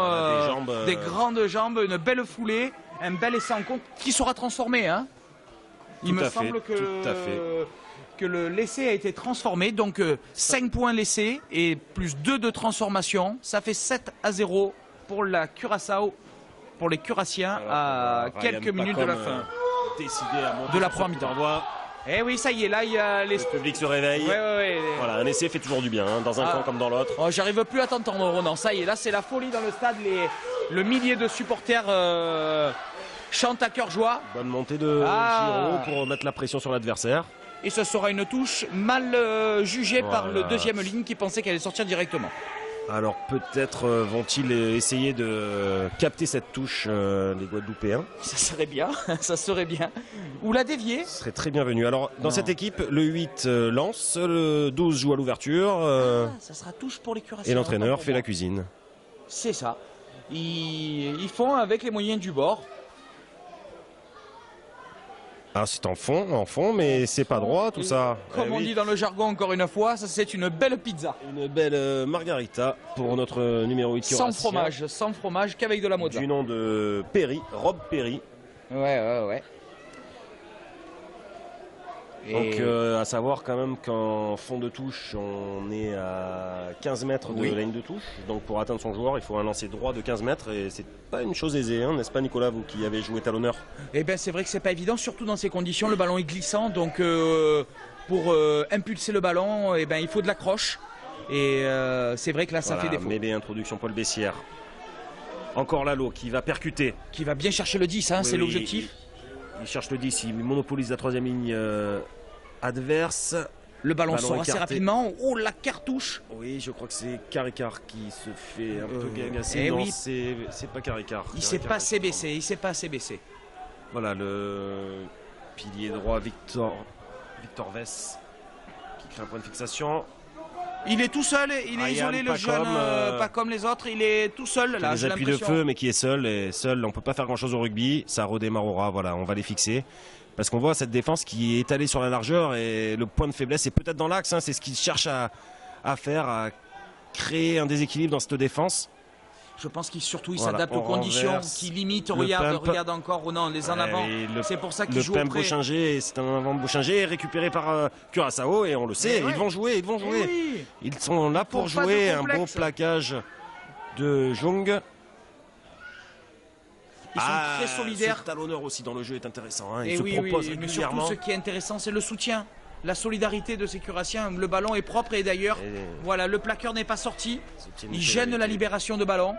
Des grandes jambes, une belle foulée, un bel essai en compte qui sera transformé. Hein. Il me semble que l'essai a été transformé. Donc 5 points l'essai et plus 2 de transformation. Ça fait 7-0 pour la Curaçao, pour les Curassiens à quelques minutes de la fin. De la première mi-temps. Eh oui, ça y est, là, il y a les... Le public se réveille. Voilà, un essai fait toujours du bien, hein, dans un camp comme dans l'autre. Oh, j'arrive plus à t'entendre, Ronan. Ça y est, là, c'est la folie dans le stade. Le millier de supporters chantent à cœur joie. Bonne montée de Giraud pour mettre la pression sur l'adversaire. Et ce sera une touche mal jugée par le deuxième ligne qui pensait qu'elle allait sortir directement. Alors peut-être vont-ils essayer de capter cette touche, les Guadeloupéens. Ça serait bien, ça serait bien. Ou la dévier. Ce serait très bienvenu. Alors dans cette équipe, le 8 lance, le 12 joue à l'ouverture. Ça sera touche pour les cuirassiers. Et l'entraîneur fait la cuisine. C'est ça. Ils font avec les moyens du bord. Ah, c'est en fond, mais c'est pas droit tout ça. Comme on dit dans le jargon encore une fois, ça c'est une belle pizza. Une belle margarita pour notre numéro 8 cuirassien. Sans fromage qu'avec de la mozza. Du nom de Perry, Rob Perry. Ouais. Donc à savoir quand même qu'en fond de touche, on est à 15 mètres de ligne de touche. Donc pour atteindre son joueur, il faut un lancer droit de 15 mètres et c'est pas une chose aisée, hein, n'est-ce pas Nicolas, vous qui avez joué talonneur? Eh bien c'est vrai que c'est pas évident, surtout dans ces conditions, le ballon est glissant, donc pour impulser le ballon, eh ben, il faut de l'accroche. Et c'est vrai que là ça fait défaut. Mêlée introduction Paul Bessière. Encore Lalo qui va percuter. Qui va bien chercher le 10, hein, c'est l'objectif. Il cherche le 10, il monopolise la troisième ligne adverse. Le ballon sort assez rapidement. Oh, la cartouche! Oui, je crois que c'est Caricard qui se fait un peu agacer. Eh non, oui. c'est pas Caricard. Il s'est pas assez baissé. Voilà, le pilier droit Victor Vess qui crée un point de fixation. Il est tout seul, il est isolé, le jeune, pas comme les autres, il est tout seul. Là, des appuis de feu, mais qui est seul. Et seul, on peut pas faire grand chose au rugby. Ça redémarrera, voilà, on va les fixer. Parce qu'on voit cette défense qui est étalée sur la largeur et le point de faiblesse est peut-être dans l'axe. Hein, c'est ce qu'ils cherchent à faire, à créer un déséquilibre dans cette défense. Je pense qu'il surtout s'adapte aux conditions, qu'il limite. Regarde encore Ronan, les en avant. C'est pour ça qu'il joue le pump Beauchinger, c'est un avant de Beauchinger récupéré par Curaçao et on le sait, ils vont jouer. Oui. Ils sont là pour jouer. Un beau plaquage de Jung. Ils sont très solidaires. Ce talonneur aussi dans le jeu est intéressant. Hein. Il se propose régulièrement. Mais surtout, ce qui est intéressant, c'est le soutien. La solidarité de ces cuirassiens. Le ballon est propre et d'ailleurs, voilà, le plaqueur n'est pas sorti. Il gêne la libération de ballon.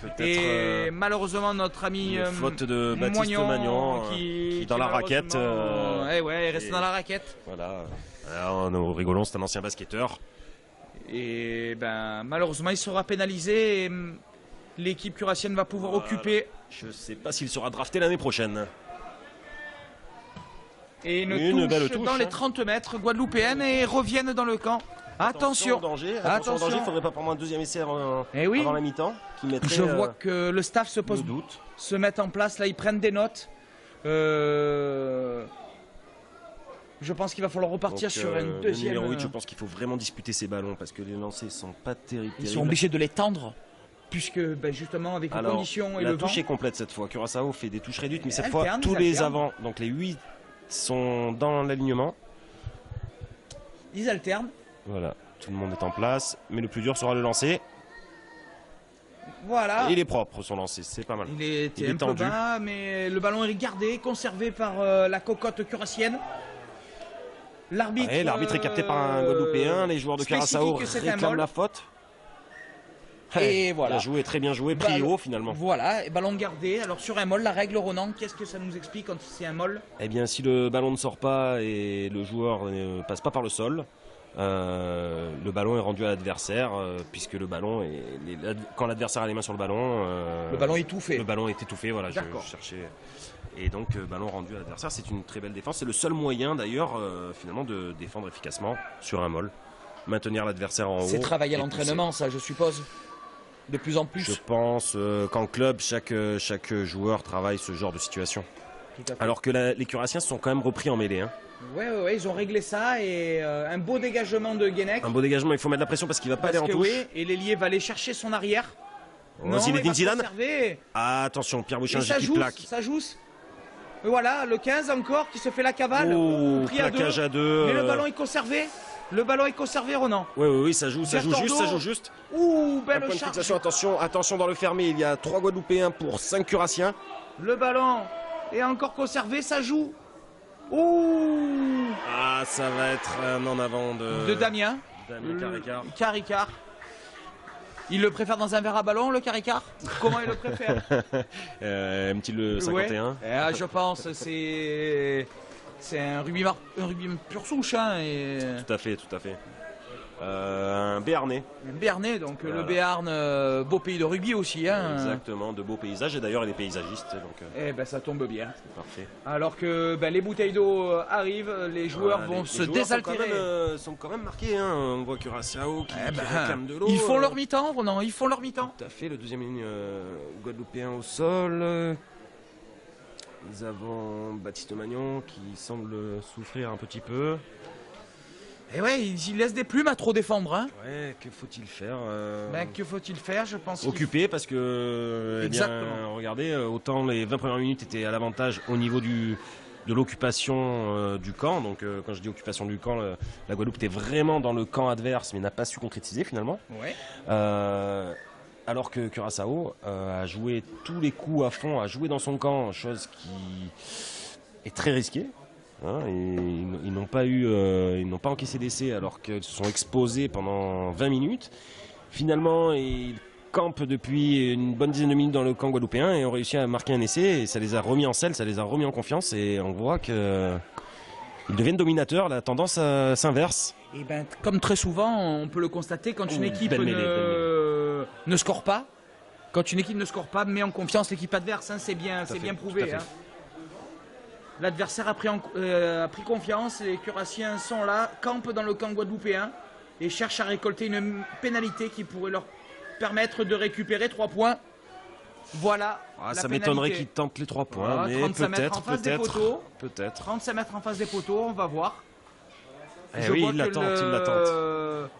Oui, et malheureusement, notre ami faute de Baptiste Magnon qui dans la raquette. est resté dans la raquette. Voilà. Alors, nous rigolons, c'est un ancien basketteur. Et ben malheureusement, il sera pénalisé. Et l'équipe curassienne va pouvoir occuper. Je ne sais pas s'il sera drafté l'année prochaine. Et une belle touche dans les 30 mètres guadeloupéenne et reviennent dans le camp. Attention, danger, il ne faudrait pas prendre un deuxième essai avant la mi-temps. Je vois que le staff se met en place, là ils prennent des notes. Je pense qu'il va falloir repartir sur une deuxième. Numéro 8, je pense qu'il faut vraiment disputer ces ballons parce que les lancers sont pas terribles. Ils sont obligés de les tendre. Puisque justement avec les conditions et le vent. La touche est complète cette fois. Curaçao fait des touches réduites, mais cette fois tous les avants, donc les 8 sont dans l'alignement. Ils alternent. Voilà, tout le monde est en place, mais le plus dur sera le lancer. Voilà. Et il est propre son lancer, c'est pas mal. Il est un peu bas, mais le ballon est gardé, conservé par la cocotte curassienne. L'arbitre. L'arbitre est capté par un Guadeloupéen. Les joueurs de Curaçao réclament la faute. Et voilà. Bien joué, très bien joué, pris haut finalement. Voilà, et ballon gardé. Alors sur un molle, la règle Ronan, qu'est-ce que ça nous explique quand c'est un molle? Eh bien, si le ballon ne sort pas et le joueur ne passe pas par le sol, le ballon est rendu à l'adversaire, puisque le ballon quand l'adversaire a les mains sur le ballon est étouffé. Le ballon est étouffé, voilà, je cherchais. Et donc ballon rendu à l'adversaire, c'est une très belle défense. C'est le seul moyen d'ailleurs finalement de défendre efficacement sur un molle. Maintenir l'adversaire en haut. C'est travailler à l'entraînement, ça, je suppose. De plus en plus. Je pense qu'en club, chaque joueur travaille ce genre de situation. Alors que les Curassiens se sont quand même repris en mêlée. Hein. Ouais, ils ont réglé ça et un beau dégagement de Guénec. Un beau dégagement, il faut mettre la pression parce qu'il va pas aller en touche. Oui, et l'ailier va aller chercher son arrière. Zinedine Zidane. Attention, Pierre Beauchinger qui plaque. Ça joue. Et voilà, le 15 encore qui se fait la cavale. Plaquage à deux. Mais le ballon est conservé. Le ballon est conservé, Ronan. Oui, ça joue juste. Belle point de fixation, attention dans le fermé. Il y a 3 Guadeloupéens pour 5 Curassiens. Le ballon est encore conservé, ça joue. Ça va être un en avant de Damien. Caricard. Il le préfère dans un verre à ballon, le Caricard? Comment il le préfère? Aime-t-il le 51? Je pense, c'est un rugby pur souche. Hein, Tout à fait. Un Béarnais. Un Béarnais, donc Voilà. le Béarn, beau pays de rugby aussi. Hein. Exactement, de beaux paysages. Et d'ailleurs, il est paysagiste. Donc, Eh ben ça tombe bien. c'est parfait. Alors que les bouteilles d'eau arrivent, les joueurs Voilà, vont les se joueurs désaltérer. sont quand même marqués. Hein. On voit Curaçao qui réclame de l'eau. Ils font leur mi-temps, Ronan, ils font leur mi-temps. Tout à fait, le deuxième ligne guadeloupéen au sol. Nous avons Baptiste Magnon qui semble souffrir un petit peu. Et ouais, ils laissent des plumes à trop défendre. Hein. Ouais, que faut-il faire Que faut-il faire? Je pense Occupé parce que, Exactement. regardez, autant les 20 premières minutes étaient à l'avantage au niveau de l'occupation du camp. Donc quand je dis occupation du camp, la Guadeloupe était vraiment dans le camp adverse mais n'a pas su concrétiser finalement. Ouais. Alors que Curaçao a joué tous les coups à fond, a joué dans son camp, chose qui est très risquée. Hein, et ils n'ont pas encaissé d'essai alors qu'ils se sont exposés pendant 20 minutes. Finalement, ils campent depuis une bonne dizaine de minutes dans le camp guadeloupéen et ont réussi à marquer un essai. Et ça les a remis en selle, ça les a remis en confiance et on voit qu'ils deviennent dominateurs. La tendance s'inverse. Et comme très souvent, on peut le constater, quand une équipe belle mêlée. ne score pas, quand une équipe ne score pas, met en confiance l'équipe adverse, hein, c'est bien prouvé. Hein. L'adversaire a pris confiance, les Curassiens sont là, campent dans le camp guadeloupéen et cherchent à récolter une pénalité qui pourrait leur permettre de récupérer 3 points. Voilà. Ça m'étonnerait qu'ils tentent les 3 points, Voilà, mais 35 mètres en face des poteaux. peut-être. 35 mètres en face des poteaux, on va voir. Oui, il l'attend.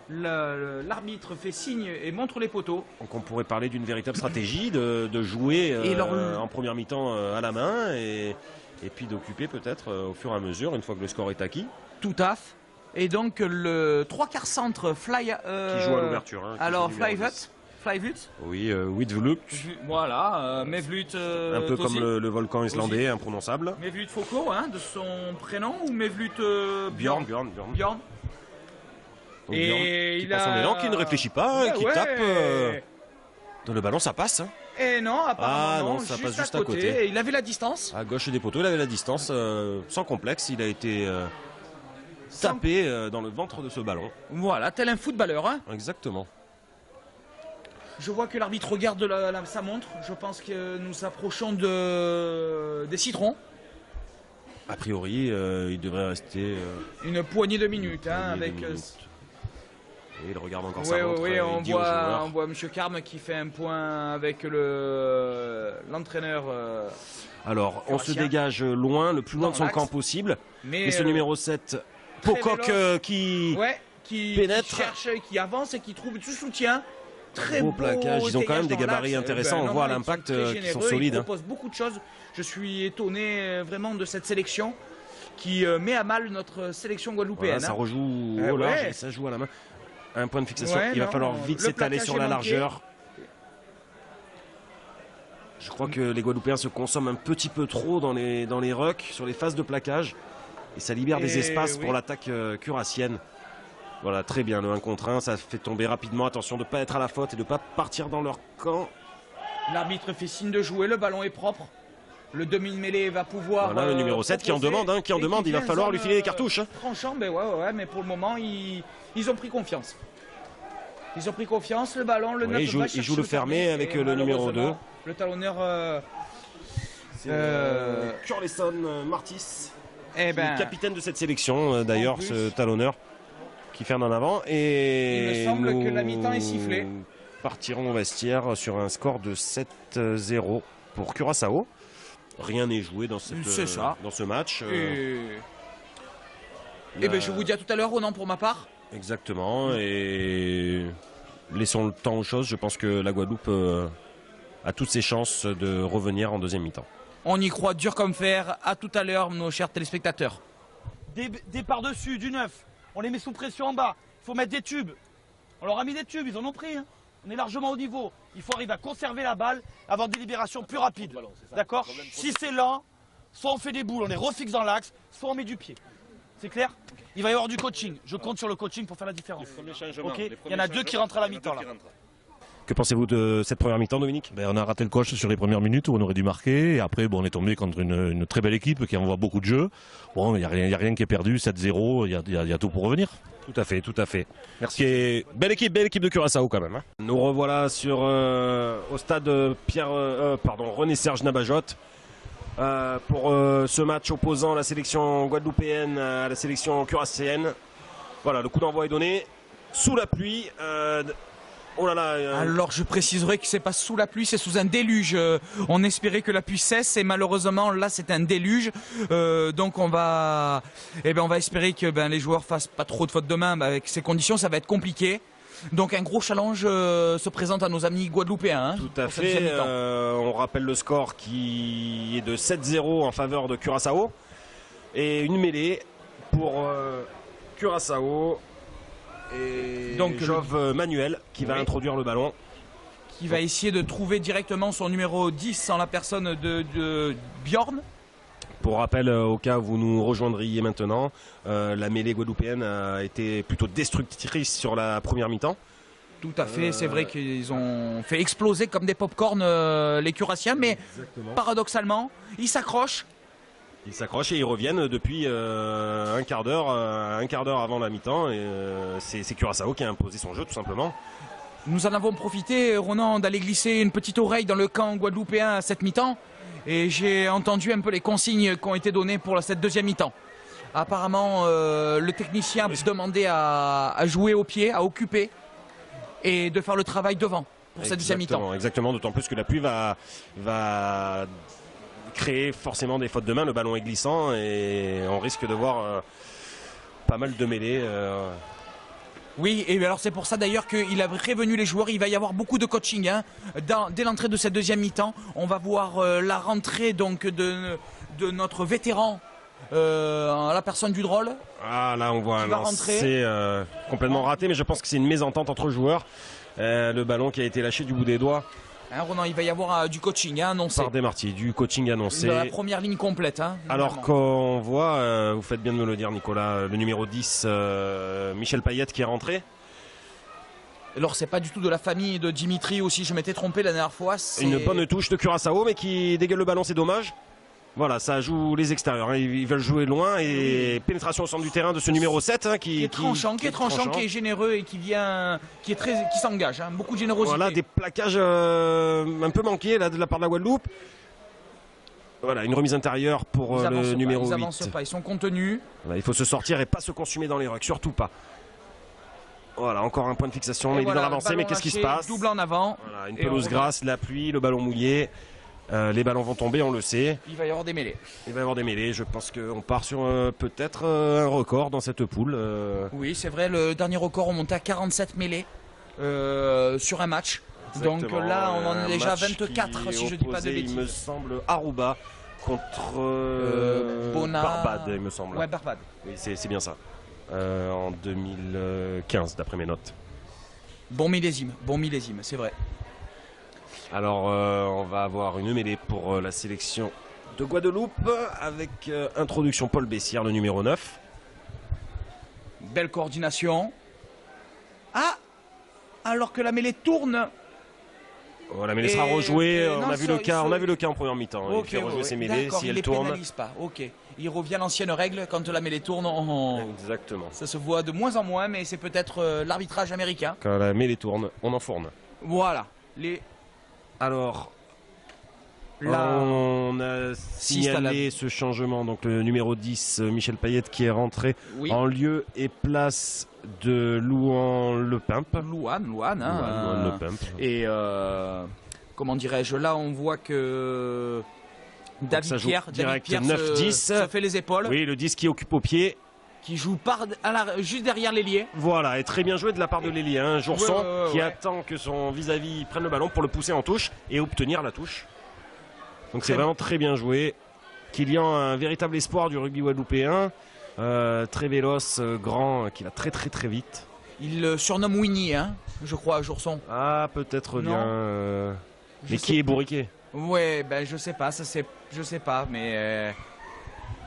L'arbitre fait signe et montre les poteaux. Donc on pourrait parler d'une véritable stratégie de jouer en première mi-temps à la main et puis d'occuper peut-être au fur et à mesure, une fois que le score est acquis. Tout à fait. Et donc le 3/4 centre Qui joue à l'ouverture. Hein, alors Flyvut. Oui, Witvlut. Voilà, Mevlut. Un peu comme le volcan islandais, imprononçable. Mevlut Foucault, hein, de son prénom, ou Mevlut Bjorn. Donc, et il a son élan, qui ne réfléchit pas, qui tape. Dans le ballon, ça passe. Hein. Et non, apparemment, ça passe juste à à côté. Et il avait la distance. À gauche des poteaux, il avait la distance, sans complexe. Il a été tapé dans le ventre de ce ballon. Voilà, tel un footballeur. Hein. Exactement. Je vois que l'arbitre regarde sa montre. Je pense que nous approchons des citrons. A priori, il devrait rester une poignée de minutes. Et il regarde encore sa montre. Oui, on voit M. Carme qui fait un point avec l'entraîneur. Alors, on se dégage loin, le plus loin de son camp possible. Mais ce numéro 7, Pocock, qui pénètre. Qui cherche, qui avance et qui trouve du soutien. Très beau plaquage, ils ont quand même des gabarits intéressants, on voit l'impact qui sont solides. Ils proposent beaucoup de choses. Je suis étonné vraiment de cette sélection qui met à mal notre sélection guadeloupéenne. Voilà, ça rejoue au large et ça joue à la main. Un point de fixation, il va falloir vite s'étaler sur la largeur. Je crois que les Guadeloupéens se consomment un petit peu trop dans les rucks, sur les phases de plaquage. Et ça libère des espaces pour l'attaque curassienne. Voilà, très bien, le 1 contre 1, ça fait tomber rapidement. Attention de ne pas être à la faute et de ne pas partir dans leur camp. L'arbitre fait signe de jouer, le ballon est propre. Le demi-mêlée va pouvoir... Voilà, le numéro 7 qui en demande, il va falloir lui filer les cartouches. Franchement, mais pour le moment, ils ont pris confiance. Ils ont pris confiance, le ballon, le 9 il joue le fermé avec le numéro 2. Le talonneur... Curleson Martis, le capitaine de cette sélection, d'ailleurs, ce talonneur. Qui ferme en avant et il me semble que la mi-temps est sifflée. Partirons au vestiaire sur un score de 7-0 pour Curaçao. Rien n'est joué dans ce match. Je vous dis à tout à l'heure, Ronan, pour ma part. Exactement, et laissons le temps aux choses. Je pense que la Guadeloupe a toutes ses chances de revenir en deuxième mi-temps. On y croit dur comme fer. À tout à l'heure, nos chers téléspectateurs. Des par-dessus, du 9. On les met sous pression en bas. Il faut mettre des tubes. On leur a mis des tubes, ils en ont pris. Hein. On est largement au niveau. Il faut arriver à conserver la balle, avoir des libérations plus rapides. D'accord? Si c'est lent, soit on fait des boules, on les refixe dans l'axe, soit on met du pied. C'est clair? Il va y avoir du coaching. Je compte sur le coaching pour faire la différence. Okay, il y en a 2 qui rentrent à la mi-temps là. Que pensez-vous de cette première mi-temps, Dominique? On a raté le coche sur les premières minutes où on aurait dû marquer. Et après, on est tombé contre une très belle équipe qui envoie beaucoup de jeux. Bon, il n'y a rien qui est perdu, 7-0, il y a tout pour revenir. Tout à fait, tout à fait. Merci. Et belle équipe de Curaçao quand même. Hein. Nous revoilà au stade René-Serge Nabajot pour ce match opposant la sélection guadeloupéenne à la sélection curaçaéenne. Voilà, le coup d'envoi est donné sous la pluie. Oh là là. Alors je préciserai que c'est pas sous la pluie, c'est sous un déluge. On espérait que la pluie cesse et malheureusement là c'est un déluge. Donc on va espérer que les joueurs fassent pas trop de fautes de main. Avec ces conditions, ça va être compliqué. Donc un gros challenge se présente à nos amis guadeloupéens. Hein, tout à fait. On rappelle le score qui est de 7-0 en faveur de Curaçao et une mêlée pour Curaçao. Et donc Jove Manuel qui va introduire le ballon. Qui va essayer de trouver directement son numéro 10 en la personne de Bjorn. Pour rappel, au cas où vous nous rejoindriez maintenant, la mêlée guadeloupéenne a été plutôt destructrice sur la première mi-temps. Tout à fait, c'est vrai qu'ils ont fait exploser comme des pop-corn les Curassiens, mais paradoxalement, ils s'accrochent. Ils s'accrochent et ils reviennent depuis un quart d'heure avant la mi-temps. Et c'est Curaçao qui a imposé son jeu tout simplement. Nous en avons profité, Ronan, d'aller glisser une petite oreille dans le camp guadeloupéen à cette mi-temps. Et j'ai entendu un peu les consignes qui ont été données pour cette deuxième mi-temps. Apparemment, le technicien demandait à jouer au pied, à occuper et de faire le travail devant pour cette deuxième mi-temps. Exactement, d'autant plus que la pluie va créer forcément des fautes de main. Le ballon est glissant et on risque de voir pas mal de mêlées. Oui, et alors c'est pour ça d'ailleurs qu'il a prévenu les joueurs, il va y avoir beaucoup de coaching. Hein. Dès l'entrée de cette deuxième mi-temps, on va voir la rentrée donc de notre vétéran, la personne du drôle. Ah là on voit un lancer complètement raté, mais je pense que c'est une mésentente entre joueurs. Le ballon qui a été lâché du bout des doigts. Hein, Ronan, il va y avoir du coaching annoncé. Par Desmartiers, du coaching annoncé. De la première ligne complète. Hein, alors qu'on voit, vous faites bien de me le dire Nicolas, le numéro 10, Michel Payette qui est rentré. Alors c'est pas du tout de la famille de Dimitri aussi, je m'étais trompé la dernière fois. Une bonne touche de Curaçao mais qui dégueule le ballon, c'est dommage. Voilà, ça joue les extérieurs, hein. Ils veulent jouer loin et pénétration au centre du terrain de ce numéro 7 hein, qui est tranchant, qui est généreux et qui s'engage, hein. Beaucoup de générosité. Voilà, des plaquages un peu manqués là, de la part de la Guadeloupe. Voilà, une remise intérieure pour le numéro 8. Ils avancent pas, ils sont contenus. Voilà, il faut se sortir et pas se consumer dans les rucks, surtout pas. Voilà, encore un point de fixation, mais il est dans l'avancée, mais qu'est-ce qui se passe? Double en avant. Voilà, une pelouse grasse, la pluie, le ballon mouillé. Les ballons vont tomber, on le sait. Il va y avoir des mêlées. Il va y avoir des mêlées. Je pense qu'on part sur peut-être un record dans cette poule. Oui, c'est vrai. Le dernier record, on montait à 47 mêlées sur un match. Exactement. Donc là, on en est déjà à 24, si je ne dis pas de bêtises. Il me semble Aruba contre Barbade, il me semble. Ouais, Barbade. Oui, c'est bien ça. En 2015, d'après mes notes. Bon millésime, c'est vrai. Alors on va avoir une mêlée pour la sélection de Guadeloupe avec introduction Paul Bessière, le numéro 9. Belle coordination. Ah, alors que la mêlée tourne. Oh, la mêlée sera rejouée, on a vu le cas en première mi-temps. Il fait rejouer ses mêlées si elle tourne. Pénalise pas. Ok. Il revient à l'ancienne règle quand la mêlée tourne. Exactement. Ça se voit de moins en moins, mais c'est peut-être l'arbitrage américain. Quand la mêlée tourne, on enfourne. Voilà. Alors, on a signalé ce changement, donc le numéro 10, Michel Payette, qui est rentré en lieu et place de Louan Lepimp. Louan, Lepimp. Et comment dirais-je, là on voit que David Pierre 9-10. Ça fait les épaules. Oui, le 10 qui occupe au pied. Qui joue juste derrière l'ailier. Voilà, et très bien joué de la part de l'ailier, hein, Jourson, qui attend que son vis-à-vis prenne le ballon pour le pousser en touche et obtenir la touche. Donc c'est vraiment très bien joué. Kylian, un véritable espoir du rugby guadeloupéen, très véloce, grand, qui va très vite. Il le surnomme Winnie, hein, je crois, Jourson. Ah, peut-être bien. Mais qui est bourriqué? Ouais, ben je sais pas, je sais pas, mais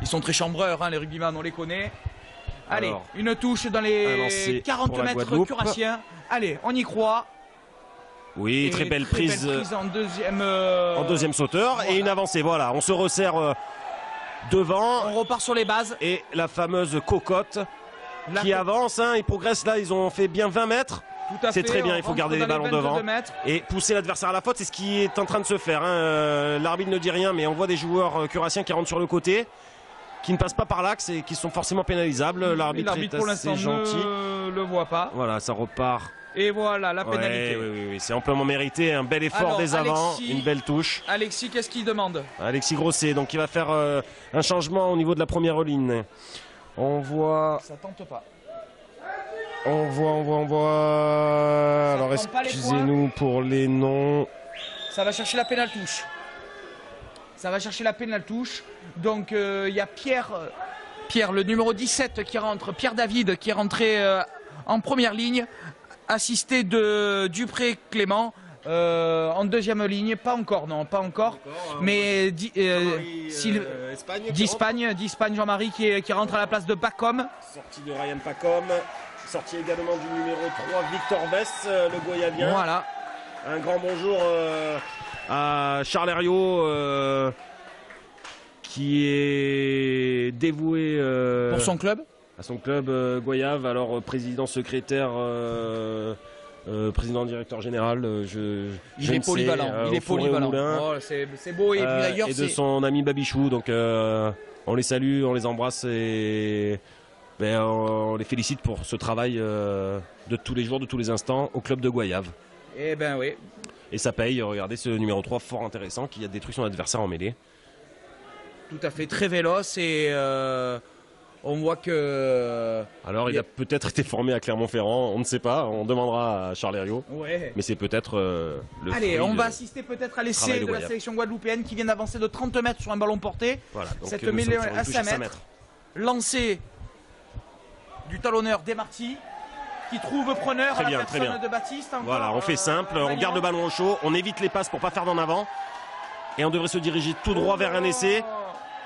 ils sont très chambreurs, hein, les rugbyman, on les connaît. Allez, alors, une touche dans les 40 mètres curassiens. Allez, on y croit. Oui, très belle prise en deuxième sauteur. Voilà. Et une avancée, voilà, on se resserre devant. On repart sur les bases. Et la fameuse cocotte qui avance, hein, ils progressent là, ils ont fait bien 20 mètres. C'est très bien, il faut garder les ballons devant et pousser l'adversaire à la faute, c'est ce qui est en train de se faire. Hein. L'arbitre ne dit rien, mais on voit des joueurs curassiens qui rentrent sur le côté, qui ne passent pas par l'axe et qui sont forcément pénalisables. L'arbitre pour l'instant gentil. ne le voit pas. Voilà, ça repart. Et voilà la pénalité. Oui, c'est amplement mérité, un bel effort Alors, des avants, Alexis, une belle touche. Alexis, qu'est-ce qu'il demande? Alexis Grosset, donc il va faire un changement au niveau de la première ligne. On voit... Ça tente pas. On voit. Alors excusez-nous pour les noms. Ça va chercher la pénale touche. Donc il y a Pierre, le numéro 17 qui rentre, Pierre David qui est rentré en première ligne, assisté de Dupré Clément. En deuxième ligne, pas encore, mais d'Espagne Jean-Marie qui rentre à la place de Pacom. Sortie de Ryan Pacom. Sortie également du numéro 3, Victor Vess, le Goyavien. Voilà. Un grand bonjour à Charles Herriot, qui est dévoué pour son club. À son club Goyave, alors président, secrétaire, président, directeur général. Il est polyvalent. Oh, c'est beau. Et puis d'ailleurs, et de son ami Babichou. Donc on les salue, on les embrasse et... on les félicite pour ce travail de tous les jours, de tous les instants au club de Goyave. Eh ben oui. Et ça paye, regardez ce numéro 3 fort intéressant qui a détruit son adversaire en mêlée. Tout à fait, très véloce et on voit que... Alors il a peut-être été formé à Clermont-Ferrand, on ne sait pas, on demandera à Charles Herriot. Ouais. Mais c'est peut-être le Allez, on va assister peut-être à l'essai de la sélection guadeloupéenne qui vient d'avancer de 30 mètres sur un ballon porté. Voilà, donc cette mêlée à 5 mètres. Lancé du talonneur Desmarty qui trouve preneur à la personne de Baptiste. Encore, voilà, on fait simple, on garde le ballon au chaud, on évite les passes pour pas faire d'en avant et on devrait se diriger tout droit vers un essai.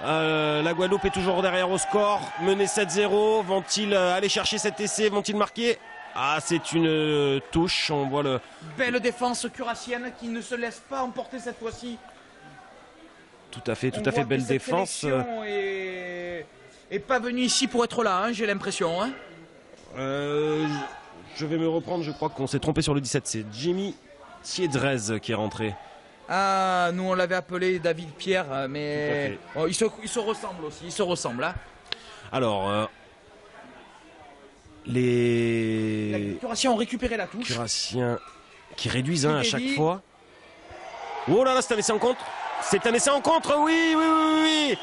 La Guadeloupe est toujours derrière au score, mené 7-0. Vont-ils aller chercher cet essai? Vont-ils marquer? Ah, c'est une touche, on voit le... Belle défense curassienne qui ne se laisse pas emporter cette fois-ci. Tout à fait, belle défense. Et pas venu ici pour être là, hein, j'ai l'impression. Hein. Je vais me reprendre, je crois qu'on s'est trompé sur le 17. C'est Jimmy Thiedrez qui est rentré. Ah, nous on l'avait appelé David Pierre, mais oh, il se ressemble aussi, il se ressemble. Hein. Alors, les Curassiens ont récupéré la touche. Curassiens qui réduisent à chaque fois. Oh là là, c'est un essai en contre. C'est un essai en contre, oui.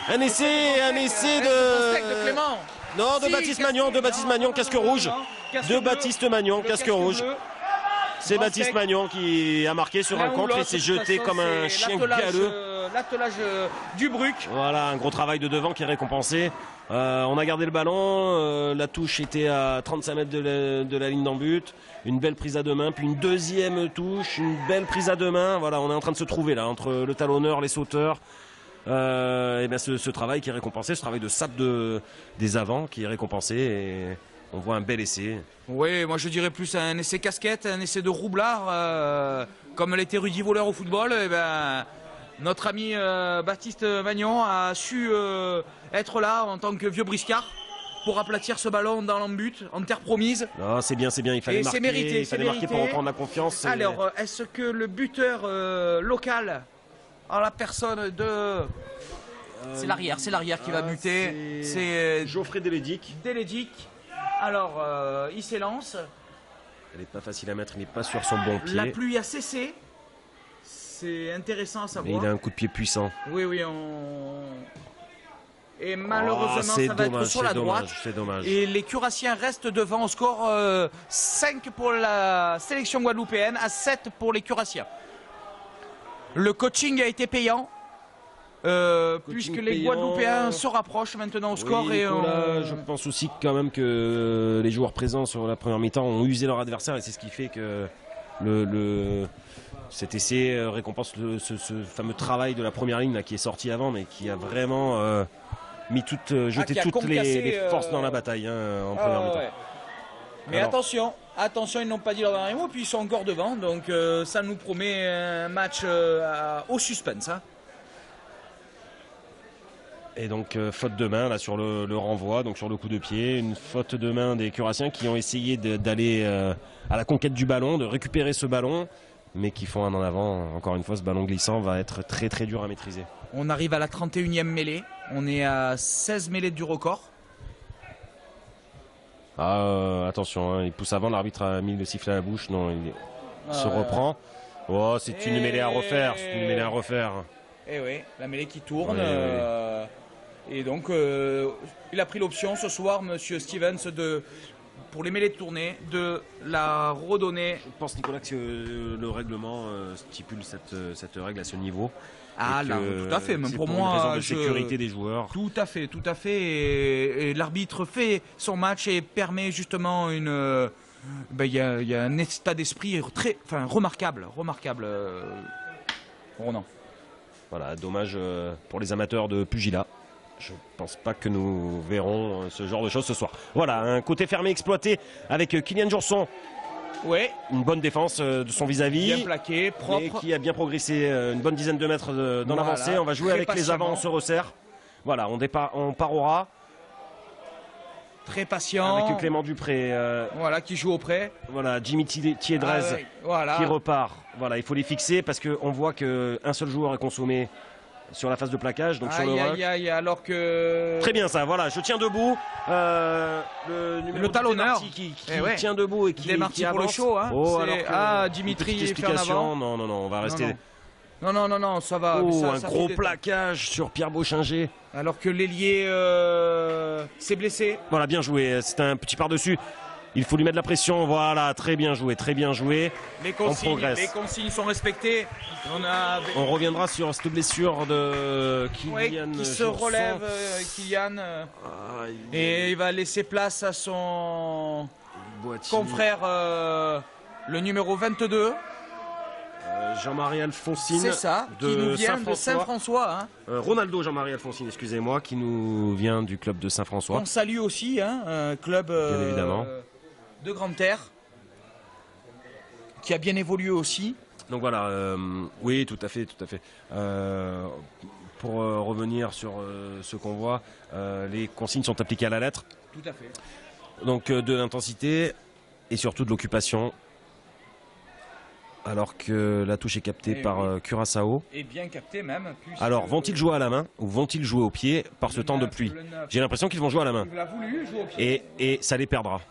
Un essai de Clément. Non, de Baptiste Magnon, casque rouge. De Baptiste Magnon, casque rouge. C'est Baptiste Magnon qui a marqué sur un contre. Il s'est jeté comme un chien galeux. L'attelage du Bruc. Voilà, un gros travail de devant qui est récompensé. On a gardé le ballon. La touche était à 35 mètres de la ligne d'en but. Une belle prise à deux mains, puis une deuxième touche, une belle prise à deux mains. Voilà, on est en train de se trouver là entre le talonneur, les sauteurs. Et bien ce travail qui est récompensé, ce travail de sape des avants qui est récompensé et on voit un bel essai. Oui, moi je dirais plus un essai casquette, un essai de roublard, comme l'était Rudy Voleur au football. Et ben, notre ami Baptiste Magnon a su être là en tant que vieux briscard pour aplatir ce ballon dans l'embut, en terre promise. Non, c'est bien, il fallait marquer, mérité, marquer pour reprendre la confiance. Alors, est-ce que le buteur local, en la personne de... c'est l'arrière qui va buter. C'est Geoffrey Delédic. Alors, il s'élance. Elle n'est pas facile à mettre, il n'est pas sur son bon pied. La pluie a cessé. C'est intéressant à savoir. Mais il a un coup de pied puissant. Oui, Et malheureusement, ça va être sur la droite. C'est dommage. Et les Curassiens restent devant au score 5 pour la sélection guadeloupéenne à 7 pour les Curassiens. Le coaching a été payant. Puisque les Guadeloupéens se rapprochent maintenant au score. Oui, je pense aussi quand même que les joueurs présents sur la première mi-temps ont usé leur adversaire et c'est ce qui fait que cet essai récompense ce fameux travail de la première ligne là, qui est sorti avant mais qui a vraiment jeté toutes les forces dans la bataille en première mi-temps. Ouais. Mais alors, attention, ils n'ont pas dit leur dernier mot puis ils sont encore devant donc ça nous promet un match au suspense. Hein. Et donc faute de main là sur le renvoi, donc sur le coup de pied, une faute de main des Curassiens qui ont essayé d'aller à la conquête du ballon, de récupérer ce ballon, mais qui font un en avant. Encore une fois, ce ballon glissant va être très très dur à maîtriser. On arrive à la 31e mêlée, on est à 16 mêlées du record. Attention, hein, il pousse avant, l'arbitre a mis le sifflet à la bouche, non, il se reprend. Oh, c'est une mêlée à refaire, c'est une mêlée à refaire. Et oui, la mêlée qui tourne. Oui. Et donc, il a pris l'option ce soir, Monsieur Stevens, pour les mêlées de tournée, de la redonner. Je pense, Nicolas, que le règlement stipule cette règle à ce niveau. Ah là, tout à fait, même pour une moi. raison de sécurité des joueurs. Tout à fait, tout à fait. Et l'arbitre fait son match et permet justement une. Il y a un état d'esprit remarquable. Ronan. Voilà, dommage pour les amateurs de pugilat. Je pense pas que nous verrons ce genre de choses ce soir. Voilà, un côté fermé exploité avec Kylian Jourson. Ouais. Une bonne défense de son vis-à-vis. Bien plaqué, propre. Et qui a bien progressé une bonne dizaine de mètres dans l'avancée. On va jouer avec les avants, on se resserre. Voilà, on part au ras. Très patient. Avec Clément Dupré. Voilà, qui joue auprès. Voilà, Jimmy Thiedrez voilà. qui repart. Voilà, il faut les fixer parce qu'on voit qu'un seul joueur est consommé sur la phase de plaquage, donc sur le ruck. Alors que... Très bien ça, voilà, je tiens debout. Le talonneur qui tient debout et qui avance pour le show. Hein. Oh, Dimitri fait en avant. Non, on va rester... Non, ça va. Un gros plaquage sur Pierre Beauchinger. Alors que l'ailier s'est blessé. Voilà, bien joué, c'est un petit par-dessus. Il faut lui mettre la pression, voilà, très bien joué. Les consignes sont respectées. On reviendra sur cette blessure de Kylian. Qui se relève, Kylian. Et il va laisser place à son confrère, le numéro 22. Jean-Marie Alfonsine. C'est ça, qui nous vient de Saint-François. Hein. Ronaldo Jean-Marie Alfonsine, excusez-moi, qui nous vient du club de Saint-François. On salue aussi, un club bien évidemment. De grande terre, qui a bien évolué aussi. Donc voilà, oui, tout à fait. Pour revenir sur ce qu'on voit, les consignes sont appliquées à la lettre. Tout à fait. Donc de l'intensité et surtout de l'occupation. Alors que la touche est captée par Curaçao. Et bien captée même. Alors vont-ils jouer à la main ou vont-ils jouer au pied par ce temps de pluie? J'ai l'impression qu'ils vont jouer à la main. Il a voulu jouer au pied. Et ça les perdra.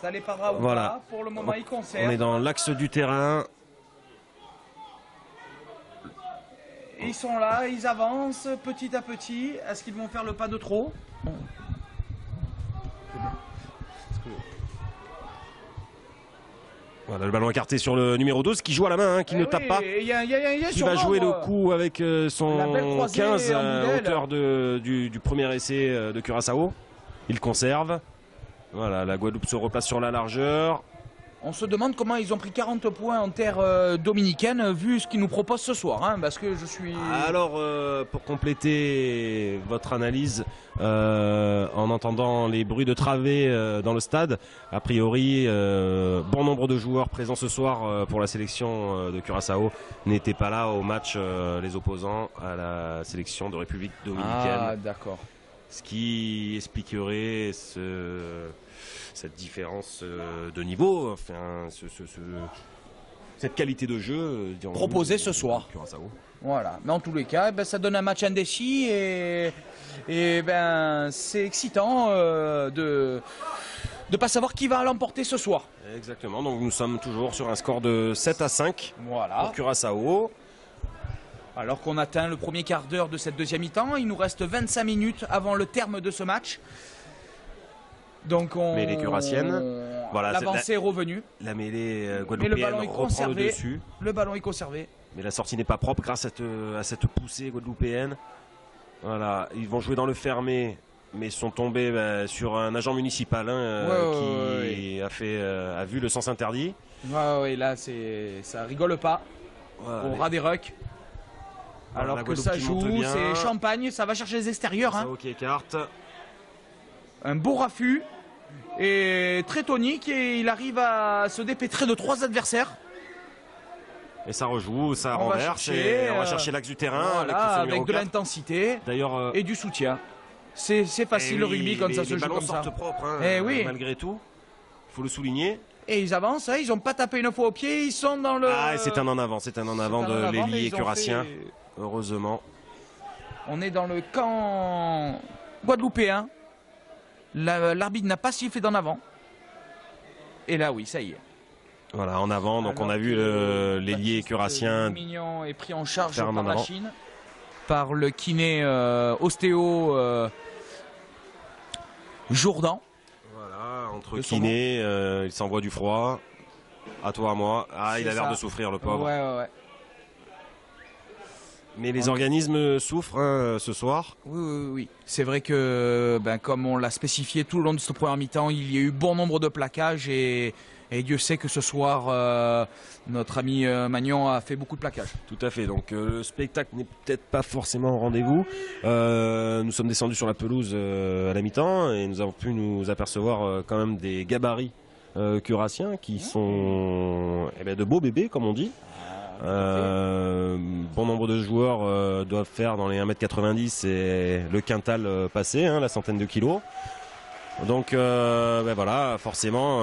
Ça les perdra ou pas. Pour le moment, ils conservent. On est dans l'axe du terrain. Ils sont là, ils avancent petit à petit. Est-ce qu'ils vont faire le pas de trop? Voilà, le ballon écarté sur le numéro 12 qui joue à la main, qui ne tape pas. Qui va jouer le coup avec son 15 à hauteur du premier essai de Curaçao. Il conserve. Voilà, la Guadeloupe se replace sur la largeur. On se demande comment ils ont pris 40 points en terre dominicaine vu ce qu'ils nous proposent ce soir. Hein, parce que je suis... Alors, pour compléter votre analyse, en entendant les bruits de travées dans le stade, a priori, bon nombre de joueurs présents ce soir pour la sélection de Curaçao n'étaient pas là au match les opposants à la sélection de République dominicaine. Ah, d'accord. Ce qui expliquerait cette différence de niveau, enfin, cette qualité de jeu proposée ce soir. Curaçao. Voilà, mais en tous les cas, ça donne un match indécis et c'est excitant de ne pas savoir qui va l'emporter ce soir. Exactement, donc nous sommes toujours sur un score de 7-5 pour Curaçao. Alors qu'on atteint le premier quart d'heure de cette deuxième mi-temps, il nous reste 25 minutes avant le terme de ce match. Donc mêlée curassienne. Voilà, l'avancée est revenue. La mêlée guadeloupéenne reprend le dessus. Le ballon est conservé. Mais la sortie n'est pas propre grâce à cette poussée guadeloupéenne. Voilà, ils vont jouer dans le fermé, mais sont tombés sur un agent municipal qui a vu le sens interdit. Ouais, là ça rigole pas. Au ras des rucks. Alors que ça joue, c'est Champagne, ça va chercher les extérieurs. Hein. Qui écarte. Un beau raffut et très tonique et il arrive à se dépêtrer de 3 adversaires. Et ça rejoue, ça On va renverse. chercher, Et on va chercher l'axe du terrain. Voilà, avec ce avec numéro de 4. l'intensité D'ailleurs, et du soutien. C'est facile le rugby quand ça se les joue ballons comme ça. sortent propres, hein, Eh oui. malgré tout. Il faut le souligner. Et ils avancent, hein, ils n'ont pas tapé une fois au pied, ils sont dans le... Ah, et c'est un en avant, c'est un en avant C'est un en de avant, mais l'ailier ils ont curassien. fait- Heureusement. On est dans le camp guadeloupéen. L'arbitre n'a pas sifflé d'en avant. Et là, oui, ça y est. Voilà, en avant. Donc on a vu l'ailier curassien. Mignon est pris en charge faire par un en la avant. Chine, par le kiné ostéo Jourdan. Voilà, entre De son kiné, il s'envoie du froid. À toi, à moi. Ah, il C'est a l'air ça. de souffrir, le pauvre. Ouais. Mais les organismes souffrent hein, ce soir. Oui. C'est vrai que, comme on l'a spécifié tout le long de ce premier mi-temps, il y a eu bon nombre de plaquages et Dieu sait que ce soir, notre ami Magnon a fait beaucoup de plaquages. Tout à fait. Donc le spectacle n'est peut-être pas forcément au rendez-vous. Nous sommes descendus sur la pelouse à la mi-temps et nous avons pu nous apercevoir quand même des gabarits curassiens qui sont de beaux bébés, comme on dit. Bon nombre de joueurs doivent faire dans les 1m90 et le quintal passé, hein, la centaine de kilos. Donc voilà, forcément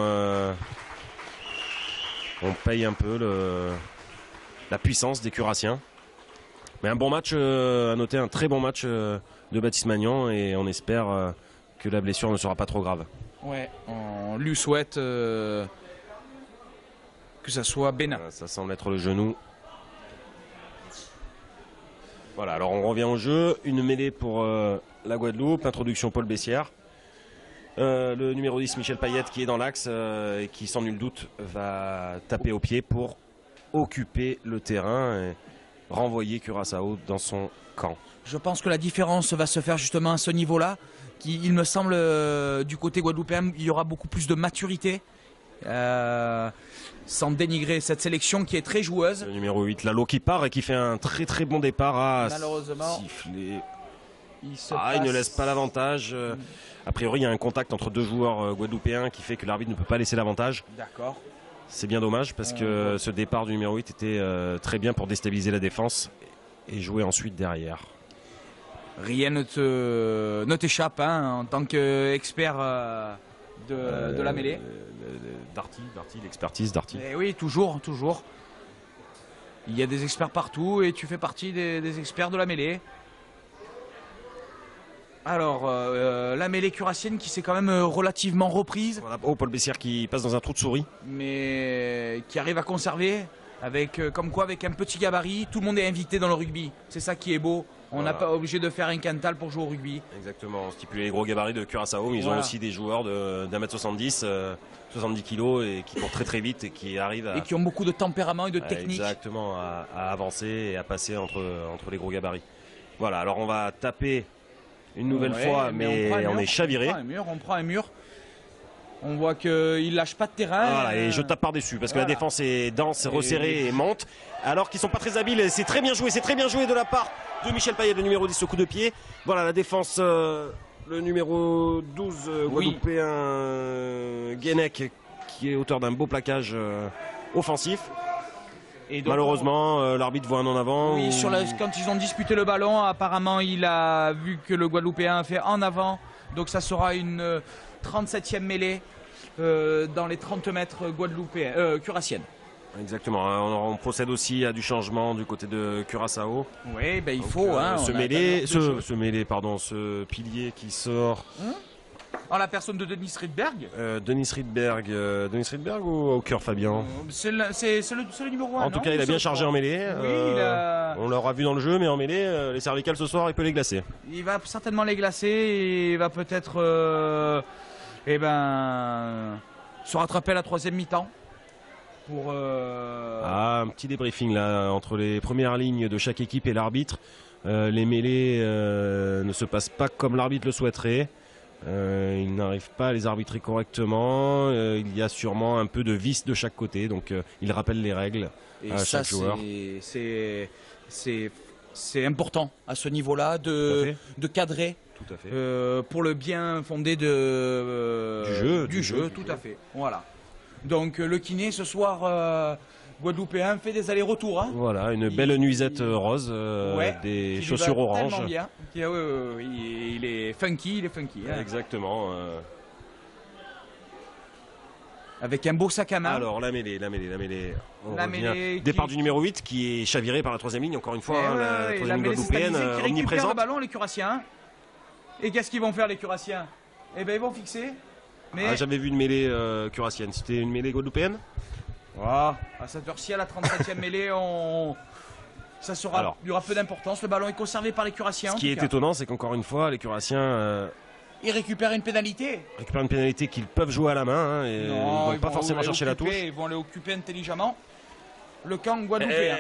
on paye un peu la puissance des curassiens. Mais un bon match à noter, un très bon match de Baptiste Magnan et on espère que la blessure ne sera pas trop grave. Ouais, on lui souhaite que ça soit bénin. Voilà, ça semble être le genou. Voilà, alors on revient au jeu. Une mêlée pour la Guadeloupe. Introduction Paul Bessière. Le numéro 10 Michel Payette qui est dans l'axe et qui sans nul doute va taper au pied pour occuper le terrain et renvoyer Curaçao dans son camp. Je pense que la différence va se faire justement à ce niveau-là. Il me semble, du côté guadeloupéen, il y aura beaucoup plus de maturité. Sans dénigrer cette sélection qui est très joueuse. Le numéro 8, Lalo qui part et qui fait un très très bon départ à Malheureusement, siffler. il ne laisse pas l'avantage. A priori, il y a un contact entre deux joueurs guadeloupéens qui fait que l'arbitre ne peut pas laisser l'avantage. D'accord. C'est bien dommage parce que ce départ du numéro 8 était très bien pour déstabiliser la défense et jouer ensuite derrière. Rien ne t'échappe hein, en tant qu'expert de la mêlée. Darty, l'expertise Darty. Et oui, toujours. Il y a des experts partout et tu fais partie des experts de la mêlée. Alors, la mêlée curassienne qui s'est quand même relativement reprise, Voilà. Oh, Paul Bessière qui passe dans un trou de souris. mais qui arrive à conserver, comme quoi avec un petit gabarit, tout le monde est invité dans le rugby. C'est ça qui est beau. On n'a Voilà. pas obligé de faire un cantal pour jouer au rugby. Exactement, on stipulait les gros gabarits de Curaçao, mais ils Voilà. ont aussi des joueurs d'1m70, 70 kg et qui courent très très vite et qui arrivent à, Et qui ont beaucoup de tempérament et de technique. exactement, à avancer et à passer entre les gros gabarits. Voilà, alors on va taper une nouvelle Ouais, fois, on mais prend un on mur, est chaviré. On prend un mur. On voit qu'il lâche pas de terrain. Voilà, et je tape par-dessus parce que Voilà. la défense est dense, Et- resserrée et monte. Alors qu'ils sont pas très habiles, c'est très bien joué de la part de Michel Payet, le numéro 10 au coup de pied. Voilà la défense, le numéro 12 Oui. guadeloupéen Guenec qui est auteur d'un beau plaquage offensif. Et donc, Malheureusement, l'arbitre voit un en avant. Oui, ou- quand ils ont disputé le ballon, apparemment il a vu que le Guadeloupéen a fait en avant. Donc ça sera une 37e mêlée dans les 30 mètres guadeloupéens, curassiennes. Exactement, hein, on procède aussi à du changement du côté de Curaçao. Oui, il Donc, faut. Hein, ce on a mêlé, tellement de jeux. ce pilier qui sort. En la personne de Denis Rydberg. Denis Rydberg ou Hawker Fabien. C'est le numéro 1. En tout cas, il a bien chargé en mêlée. Oui, On l'aura vu dans le jeu, mais en mêlée, les cervicales ce soir, il peut les glacer. il va certainement les glacer et il va peut-être se rattraper à la 3e mi-temps. Pour Un petit débriefing là entre les premières lignes de chaque équipe et l'arbitre. Les mêlées ne se passent pas comme l'arbitre le souhaiterait. Il n'arrive pas à les arbitrer correctement. Il y a sûrement un peu de vice de chaque côté, donc il rappelle les règles Et à ça, chaque joueur. c'est important à ce niveau-là Tout à fait. de cadrer Tout à fait. pour le bien fondé Du jeu, tout à fait. Voilà. Donc le kiné ce soir Guadeloupéen fait des allers-retours. Hein. Voilà, une belle nuisette rose, Ouais, des qui chaussures lui va oranges. tellement bien. Il est funky, hein. Exactement. Avec un beau sac à main. Alors la mêlée. On La revient. mêlée Départ qui- du numéro 8 qui est chaviré par la troisième ligne, encore une fois, hein, la et troisième ligne mêlée guadeloupéenne centralisée qui récupère le omniprésente. ballon, les Curassiens. Et qu'est-ce qu'ils vont faire, les Curassiens? Eh bien, ils vont fixer. Mais Ah, j'avais vu une mêlée curassienne, c'était une mêlée guadeloupéenne? à cette heure-ci, à la 37e mêlée, ça sera, Alors. il y aura peu d'importance. Le ballon est conservé par les Curassiens. Ce en qui tout est cas. étonnant, c'est qu'encore une fois, les Curassiens Ils récupèrent une pénalité. récupèrent une pénalité qu'ils peuvent jouer à la main, hein, et ils vont pas forcément aller chercher la occuper, touche. Ils vont aller occuper intelligemment le camp guadeloupéen.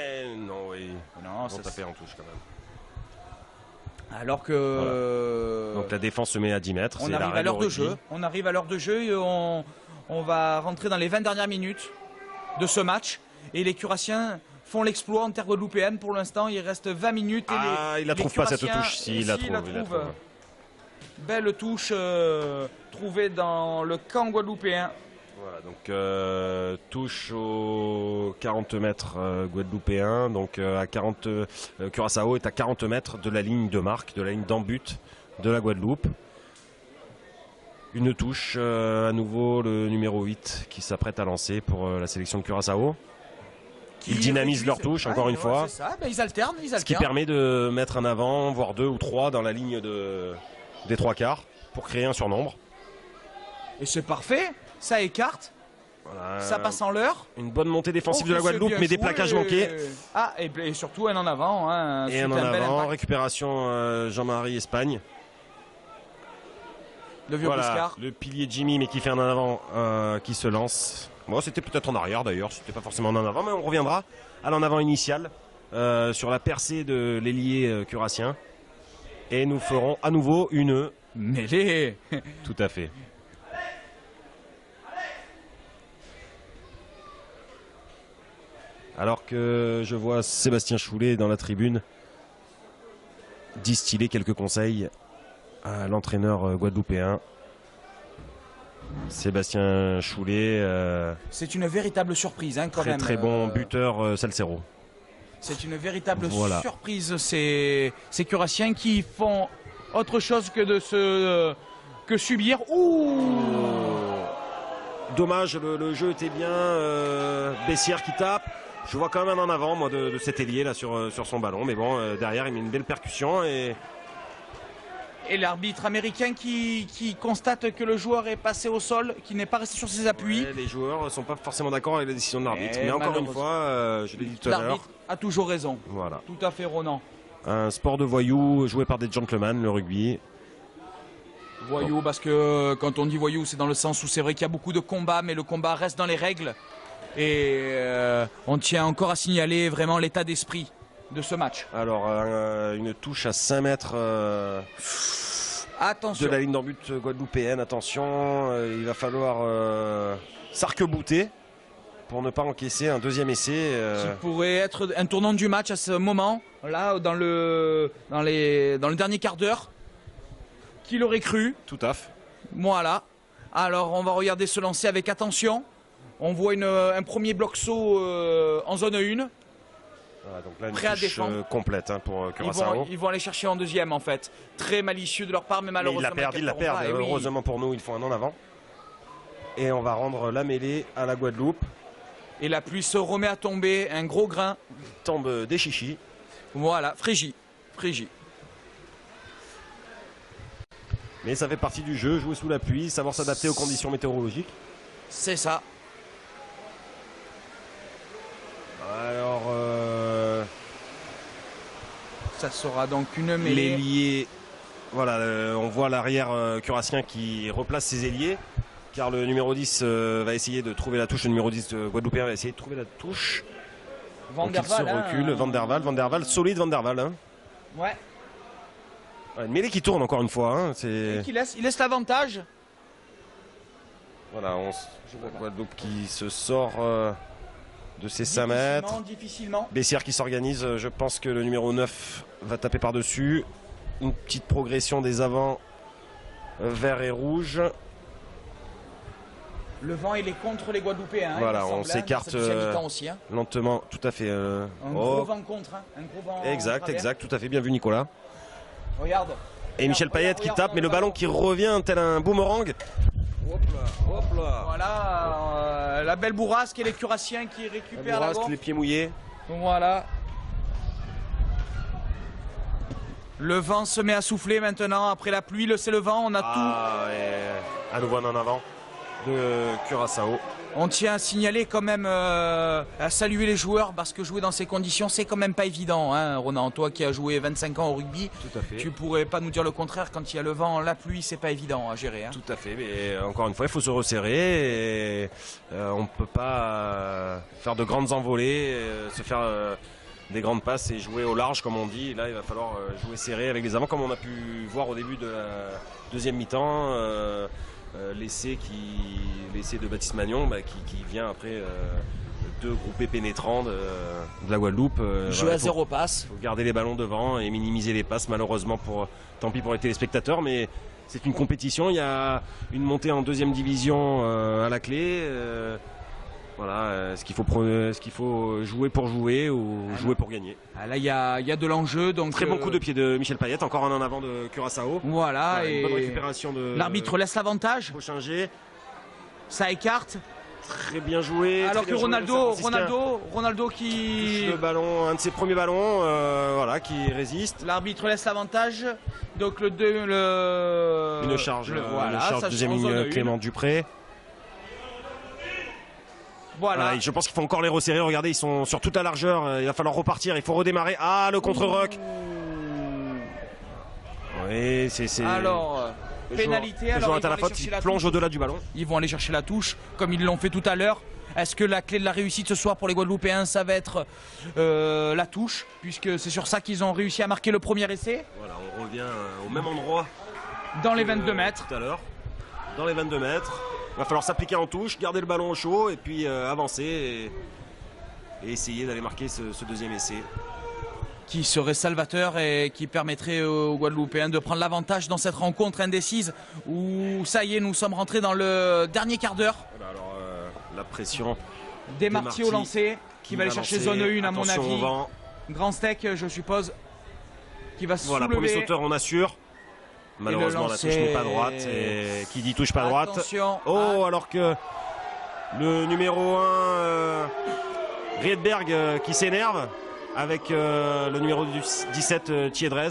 Non, oui. Non, Ils vont ça, taper en touche quand même. alors que Donc la défense se met à 10 mètres. on c'est la arrive à règle l'heure au de rugby. jeu. On arrive à l'heure de jeu et on va rentrer dans les 20 dernières minutes de ce match. Et les Curassiens font l'exploit en terre guadeloupéenne. Pour l'instant, il reste 20 minutes. Et Il la les trouve pas cette Curassiens, touche. Si, il la si, trouve. il la trouve. Belle touche trouvée dans le camp guadeloupéen. Voilà, donc touche aux 40 mètres guadeloupéen. Donc à 40, Curaçao est à 40 mètres de la ligne de marque, de la ligne d'en-but de la Guadeloupe. Une touche, à nouveau le numéro 8 qui s'apprête à lancer pour la sélection de Curaçao. Ils dynamisent leur touche, encore une fois. C'est ça, ben, ils alternent. Ce qui permet de mettre un avant, voire 2 ou 3 dans la ligne des 3 quarts pour créer un surnombre. Et c'est parfait, ça écarte, Voilà. ça passe en l'heure. Une bonne montée défensive de la c'est Guadeloupe, bien mais des joué. plaquages manqués. Ah, et surtout un en avant. Hein, Et suite un à en bel avant, impact récupération Jean-Marie Espagne. de vieux Voilà, Bouscard. le pilier Jimmy, mais qui fait un en avant, qui se lance. Bon, c'était peut-être en arrière d'ailleurs, c'était pas forcément en avant, mais on reviendra à l'en avant initial sur la percée de l'ailier curassien. Et nous ferons à nouveau une Mêlée. tout à fait. Alors que je vois Sébastien Choulet dans la tribune distiller quelques conseils à l'entraîneur guadeloupéen. Sébastien Choulet, C'est une véritable surprise, hein, quand très même. très bon buteur Salcero. C'est une véritable Voilà. surprise. Ces Curassiens qui font autre chose que subir. Ouh. Dommage, le jeu était bien. Bessière qui tape. Je vois quand même un en avant moi de cet ailier là sur son ballon. Mais bon, derrière il met une belle percussion et Et l'arbitre américain qui constate que le joueur est passé au sol, qui n'est pas resté sur ses appuis. ouais, les joueurs ne sont pas forcément d'accord avec la décision de l'arbitre. Et Mais encore une malheureusement, fois, je l'ai dit tout à l'heure. L'arbitre a toujours raison. Voilà. Tout à fait, Ronan. Un sport de voyous joué par des gentlemen, le rugby. Voyou, parce que quand on dit voyou, c'est dans le sens où c'est vrai qu'il y a beaucoup de combats, mais le combat reste dans les règles. Et on tient encore à signaler vraiment l'état d'esprit de ce match. Alors, une touche à 5 mètres Attention. de la ligne d'en but guadeloupéenne. Attention, il va falloir s'arc-bouter pour ne pas encaisser un deuxième essai. Qui pourrait être un tournant du match à ce moment, là, dans le dernier quart d'heure. Qui l'aurait cru? Tout à fait. Voilà. Alors, on va regarder se lancer avec attention. On voit un premier bloc saut en zone 1. Voilà, donc là, une Prêt à touche défendre. complète pour Ils Curaçao. vont aller chercher en deuxième, en fait. Très malicieux de leur part, mais Mais malheureusement. ils la perdent. Eh oui. Heureusement pour nous, ils font un en avant. Et on va rendre la mêlée à la Guadeloupe. Et la pluie se remet à tomber, un gros grain. Tombe des chichis. Voilà, Frégie. Mais ça fait partie du jeu, jouer sous la pluie, savoir s'adapter aux conditions météorologiques. C'est ça. Alors, Ça sera donc une mêlée. l'ailier, voilà, on voit l'arrière curassien qui replace ses ailiers. Car le numéro 10 va essayer de trouver la touche. Le numéro 10 guadeloupéen va essayer de trouver la touche. Van Donc der il se Waal, hein. recule. Van der Waal, solide Van der Waal. Hein. Ouais. Ouais, une mêlée qui tourne encore une fois. Hein. C'est... Il laisse l'avantage. Voilà, Guadeloupe qui se sort de ses 5 mètres. Difficilement. Bessière qui s'organise. Je pense que le numéro 9 va taper par-dessus. Une petite progression des avants vert et rouge. Le vent, il est contre les Guadeloupéens. Voilà, il me semble, on s'écarte dans cette deuxième mi-temps aussi, hein. lentement, tout à fait. Un gros vent contre, hein. Un gros vent. Exact, travers. exact, tout à fait. Bien vu, Nicolas. Regarde. Et Michel Payet qui tape, mais le ballon qui revient tel un boomerang. Hop là, hop là. Voilà, la belle bourrasque et les Curassiens qui récupèrent la Les pieds mouillés. Voilà. Le vent se met à souffler maintenant après la pluie, c'est le vent, on a tout. Et à nouveau en avant de Curaçao. On tient à signaler quand même, à saluer les joueurs parce que jouer dans ces conditions, c'est quand même pas évident, hein, Ronan. Toi qui as joué 25 ans au rugby, Tout à fait. tu pourrais pas nous dire le contraire. Quand il y a le vent, la pluie, c'est pas évident à gérer, hein. Tout à fait, mais encore une fois, il faut se resserrer et on ne peut pas faire de grandes envolées, se faire des grandes passes et jouer au large comme on dit. Et là, il va falloir jouer serré avec les avants comme on a pu voir au début de la deuxième mi-temps. L'essai de Baptiste Magnon qui vient après deux groupés pénétrants de la Guadeloupe. Jeu à zéro passe. Il faut garder les ballons devant et minimiser les passes, malheureusement tant pis pour les téléspectateurs, mais c'est une compétition, il y a une montée en deuxième division à la clé. Voilà, est-ce qu'il faut jouer pour jouer ou jouer pour gagner? Là, il y a de l'enjeu. Donc très bon coup de pied de Michel Payet, encore un en avant de Curaçao. Voilà, Une et bonne récupération de l'arbitre laisse l'avantage. Bochinger. Ça écarte. Très bien joué. Alors très que bien joué, Ronaldo qui touche le ballon, un de ses premiers ballons, voilà, qui résiste. L'arbitre laisse l'avantage. Donc Une charge, voilà, une charge ça deuxième change ligne de Clément Dupré. Voilà. Je pense qu'il faut encore les resserrer. Regardez, ils sont sur toute la largeur. Il va falloir repartir. Il faut redémarrer. Ah, le contre-ruck. Oui, c'est. Alors, pénalité. Le Alors, joueur ils est à vont la aller faute. chercher Il la plonge touche. au-delà du ballon. Ils vont aller chercher la touche, comme ils l'ont fait tout à l'heure. Est-ce que la clé de la réussite ce soir pour les Guadeloupéens, ça va être la touche, puisque c'est sur ça qu'ils ont réussi à marquer le premier essai. Voilà, on revient au même endroit. Dans les 22 mètres. Tout à l'heure. Dans les 22 mètres. Il va falloir s'appliquer en touche, garder le ballon au chaud et puis avancer et essayer d'aller marquer ce deuxième essai. Qui serait salvateur et qui permettrait aux Guadeloupéens de prendre l'avantage dans cette rencontre indécise où ça y est, nous sommes rentrés dans le dernier quart d'heure. Voilà, alors la pression. Des Marty au lancer, qui va aller chercher zone 1 à mon Attention avis. au vent. Grand steak, je suppose, qui va se Voilà, soulever. premier sauteur, on assure. Malheureusement, la touche n'est pas droite. Et qui dit touche pas droite. Attention. Oh, alors que le numéro 1, Riedberg, qui s'énerve avec le numéro 17, Thiedrez.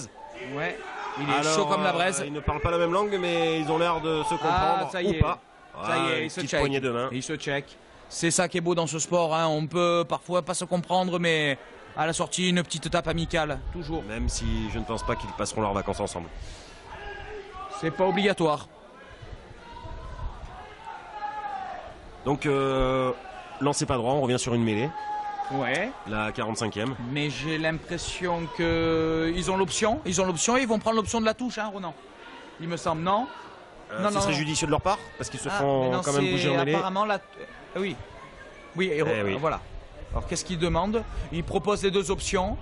Ouais, il est chaud comme la braise. Ils ne parlent pas la même langue, mais ils ont l'air de se comprendre. ça y ou est. pas. Ça y est, une il se petite check. poignée de main. Il se check. C'est ça qui est beau dans ce sport, hein. On peut parfois pas se comprendre, mais à la sortie, une petite tape amicale, toujours. Même si je ne pense pas qu'ils passeront leurs vacances ensemble. C'est pas obligatoire. Donc, lancez pas droit, on revient sur une mêlée. Ouais. La 45e. Mais j'ai l'impression qu'ils ont l'option. Ils ont l'option et ils vont prendre l'option de la touche, hein, Ronan. Il me semble, non? Ce serait judicieux de leur part parce qu'ils se font mais non, quand même bouger en mêlée. Apparemment, oui. Oui, oui. Voilà. Alors, qu'est-ce qu'ils demandent? Ils proposent les deux options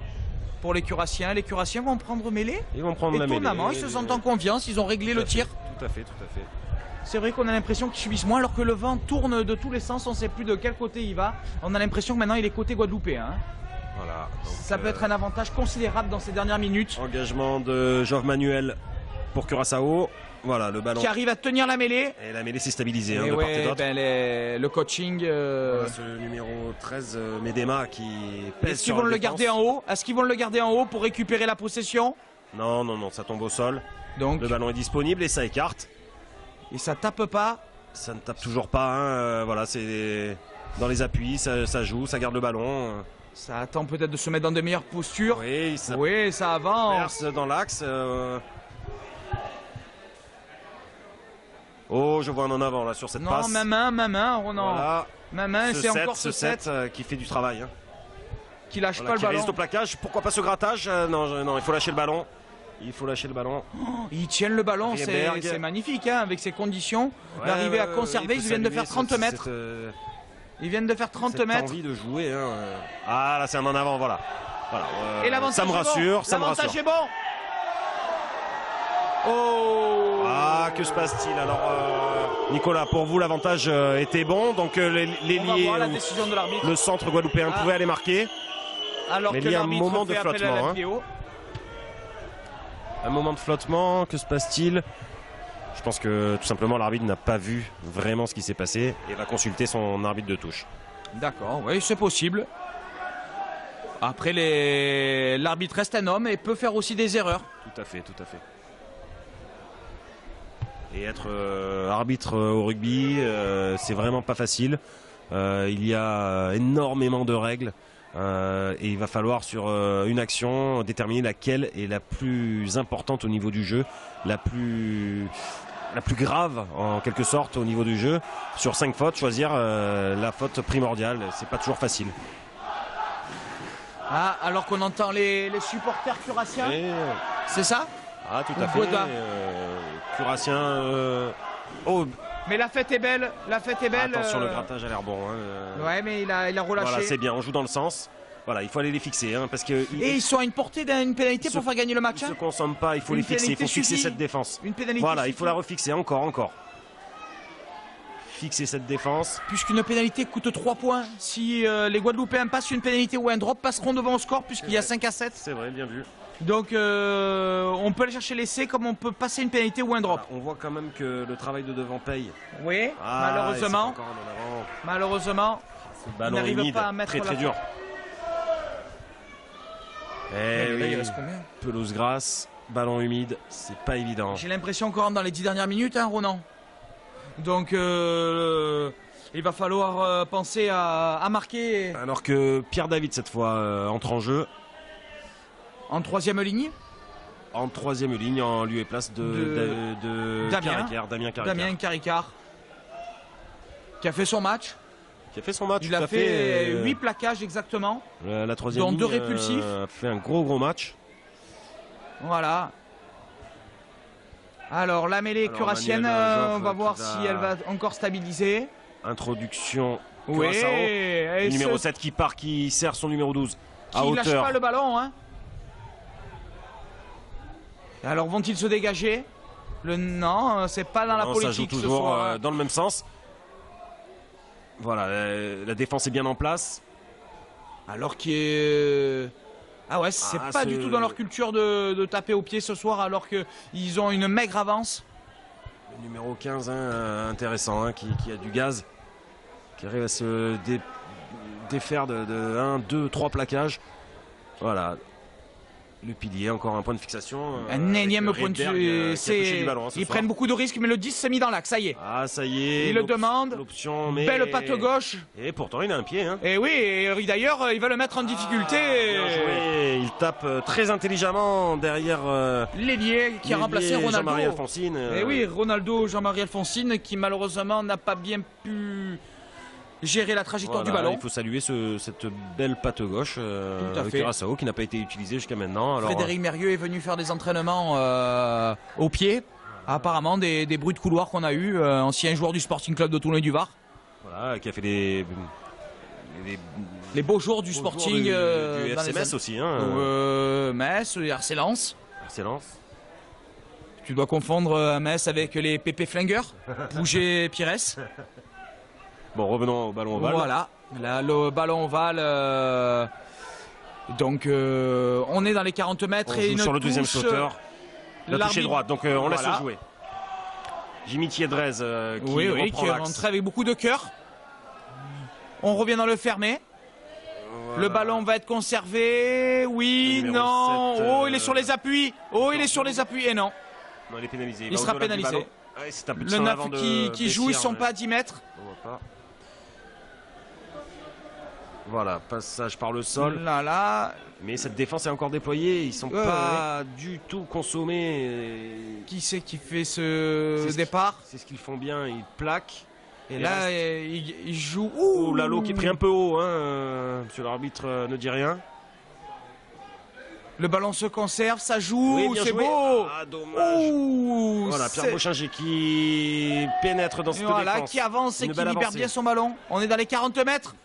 pour les Curassiens. Les Curassiens vont prendre mêlée. Ils vont prendre la mêlée. Étonnamment, ils se sentent en confiance. Ils ont réglé le tir. Tout à fait, tout à fait. C'est vrai qu'on a l'impression qu'ils subissent moins alors que le vent tourne de tous les sens. On ne sait plus de quel côté il va. On a l'impression que maintenant il est côté guadeloupéen, hein. Voilà. Donc, ça peut être un avantage considérable dans ces dernières minutes. Engagement de Jove Manuel pour Curaçao. Voilà, le ballon. Qui arrive à tenir la mêlée. Et la mêlée s'est stabilisée Et de part et d'autre. Le coaching. Voilà, ce numéro 13, Medema, qui pèse Est-ce qu'ils sur vont la le défense. garder en haut? Est-ce qu'ils vont le garder en haut pour récupérer la possession? Non, non, non, ça tombe au sol. Donc, le ballon est disponible et ça écarte. Et ça tape pas. Ça ne tape toujours pas. Hein. Voilà, c'est dans les appuis, ça joue, ça garde le ballon. Ça attend peut-être de se mettre dans de meilleures postures. Oui, ça avance. Perce dans l'axe. Oh, je vois un en avant là sur cette passe. Non, ma main, Ronan. Voilà. Ma main, c'est encore ce 7 qui fait du travail. Hein. Qui lâche Voilà, pas le qui ballon. résiste au plaquage. Pourquoi pas ce grattage? Non, il faut lâcher le ballon. Il faut lâcher le ballon. Ils tiennent le ballon, Riedberg. c'est magnifique, hein, avec ces conditions. Ouais, D'arriver à conserver, ils viennent de faire 30 mètres. Ils viennent de faire 30 cette mètres. envie de jouer. Hein. Ah, là, c'est un en avant, voilà. Et l'avantage ça me rassure, est bon. ça me rassure. L'avantage est bon. Oh. Ah, que se passe-t-il? Alors, Nicolas, pour vous, l'avantage était bon. Donc, On va l'ailier, voir la décision de l'arbitre. le centre guadeloupéen pouvait aller marquer. Alors mais que il y a un l'arbitre moment de fait appel à flottement, la hein. vidéo. Un moment de flottement, que se passe-t-il? Je pense que tout simplement l'arbitre n'a pas vu vraiment ce qui s'est passé et va consulter son arbitre de touche. D'accord, oui, c'est possible. Après, l'arbitre reste un homme et peut faire aussi des erreurs. Tout à fait, tout à fait. Et être arbitre au rugby, c'est vraiment pas facile. Il y a énormément de règles. Et il va falloir sur une action déterminer laquelle est la plus importante au niveau du jeu, la plus grave en quelque sorte au niveau du jeu. Sur 5 fautes, choisir la faute primordiale, c'est pas toujours facile. Ah, alors qu'on entend les supporters curassiens, c'est ça? Ah, tout Ou à fait. Gauda. Curassien. Oh, Mais la fête est belle, la fête est belle. attention, le grattage a l'air bon. Hein. Ouais, mais il a relâché. Voilà, c'est bien, on joue dans le sens. Voilà, il faut aller les fixer, hein, parce que Et ils sont à une portée d'une pénalité pour faire gagner le match. ils se consomment pas, il faut Une les fixer, il pénalité faut fixer suffit. cette défense. Une pénalité. Voilà, il suffit. faut la refixer, encore. Fixer cette défense. Puisqu'une pénalité coûte 3 points. Si les Guadeloupéens passent une pénalité ou un drop, passeront devant au score puisqu'il y a 5 à 7. C'est vrai, bien vu. Donc on peut aller chercher l'essai comme on peut passer une pénalité ou un drop. Voilà, on voit quand même que le travail de devant paye. Oui, Ah, malheureusement. et c'est encore en avant. Malheureusement. Ce ballon n'arrive humide, pas à mettre très la dur. Eh Là, il oui, reste combien? pelouse grasse, ballon humide, c'est pas évident. J'ai l'impression qu'on rentre dans les 10 dernières minutes, hein, Ronan. Donc il va falloir penser à marquer Alors que Pierre David cette fois entre en jeu en 3e ligne. en 3e ligne en lieu et place de Damien. Damien Caricard, Damien Caricard qui a fait son match. qui a fait son match. Il tout a à fait fait, 8 plaquages exactement. la 3e dont ligne 2 répulsifs. a fait un gros match. Voilà. Alors la mêlée Alors, curassienne, Manuel Joffre on va qui voir va- si elle va encore stabiliser. Introduction Oui, Curaçao. et Le numéro ce- 7 qui part, qui sert son numéro 12 à qui lâche hauteur. pas le ballon. Hein. Alors vont-ils se dégager? Non, c'est pas dans la Non, ça joue politique ce toujours soir. dans le même sens. Voilà, la défense est bien en place. Alors qu'il est... Ah ouais, c'est Ah, pas du tout dans leur culture de taper au pied ce soir alors qu'ils ont une maigre avance. Le numéro 15, hein, intéressant, hein, qui a du gaz, qui arrive à se défaire de 1, 2, 3 plaquages. Voilà. Le pilier, encore un point de fixation. Un énième avec point de Redberg, qui a touché du ballon, hein, ce Ils soir. prennent beaucoup de risques, mais le 10 s'est mis dans l'axe, ça y est. Ah, ça y est. Il le demande. L'option, mais... Belle patte gauche. Et pourtant, il a un pied. Hein. Et oui, et d'ailleurs, il va le mettre en difficulté. Bien joué. Il tape très intelligemment derrière L'ailier qui a remplacé Ronaldo. Jean-Marie Alfonsine. Et oui, Ronaldo, Jean-Marie Alfonsine, qui malheureusement n'a pas bien pu gérer la trajectoire Voilà, du ballon. il faut saluer cette belle patte gauche Tout à avec fait. Curaçao qui n'a pas été utilisée jusqu'à maintenant. Alors, Frédéric Mérieux est venu faire des entraînements au pied. Apparemment, des bruits de couloir qu'on a eu, ancien joueur du Sporting Club de Toulon et du Var. voilà, qui a fait les Les beaux jours du beaux Sporting jours du dans les FCMS années- aussi. Hein, Metz, RC Lens. Excellence. Tu dois confondre Metz avec les Pépé Flingueurs, Pouget Pires. Bon, revenons au ballon ovale. Voilà, là le ballon ovale. Donc on est dans les 40 mètres On et joue une sur le deuxième touche, sauteur. La touche est l'arbitre- droite, donc on laisse Voilà. jouer. Jimmy Thiedrez qui Oui, reprend qui est l'axe. rentré avec beaucoup de cœur. On revient dans le fermé. Voilà. Le ballon va être conservé. Oui, Le numéro non. 7, Oh, il est sur les appuis. Oh, il est sur les appuis. Et non. Non, il est pénalisé. Il va sera au-delà du pénalisé. ballon. Ah, il s'est un peu Le en 9 avant de qui joue, ils Bessières, sont mais pas à 10 mètres. on voit pas. Voilà, passage par le sol. Là, là. Mais cette défense est encore déployée. Ils sont pas du tout consommés. Qui c'est qui fait ce C'est ce départ? C'est ce qu'ils font bien. Ils plaquent. Et il là, reste- il joue. Oh, Lalo qui est pris un peu haut. Monsieur l'arbitre ne dit rien. Le ballon se conserve, ça joue, Oui, bien c'est joué. beau. Ah, dommage. Ouh, Voilà, Pierre c'est- Beauchinger qui pénètre dans Et cette voilà, défense. qui avance et Une qui belle libère avancée. bien son ballon. On est dans les 40 mètres.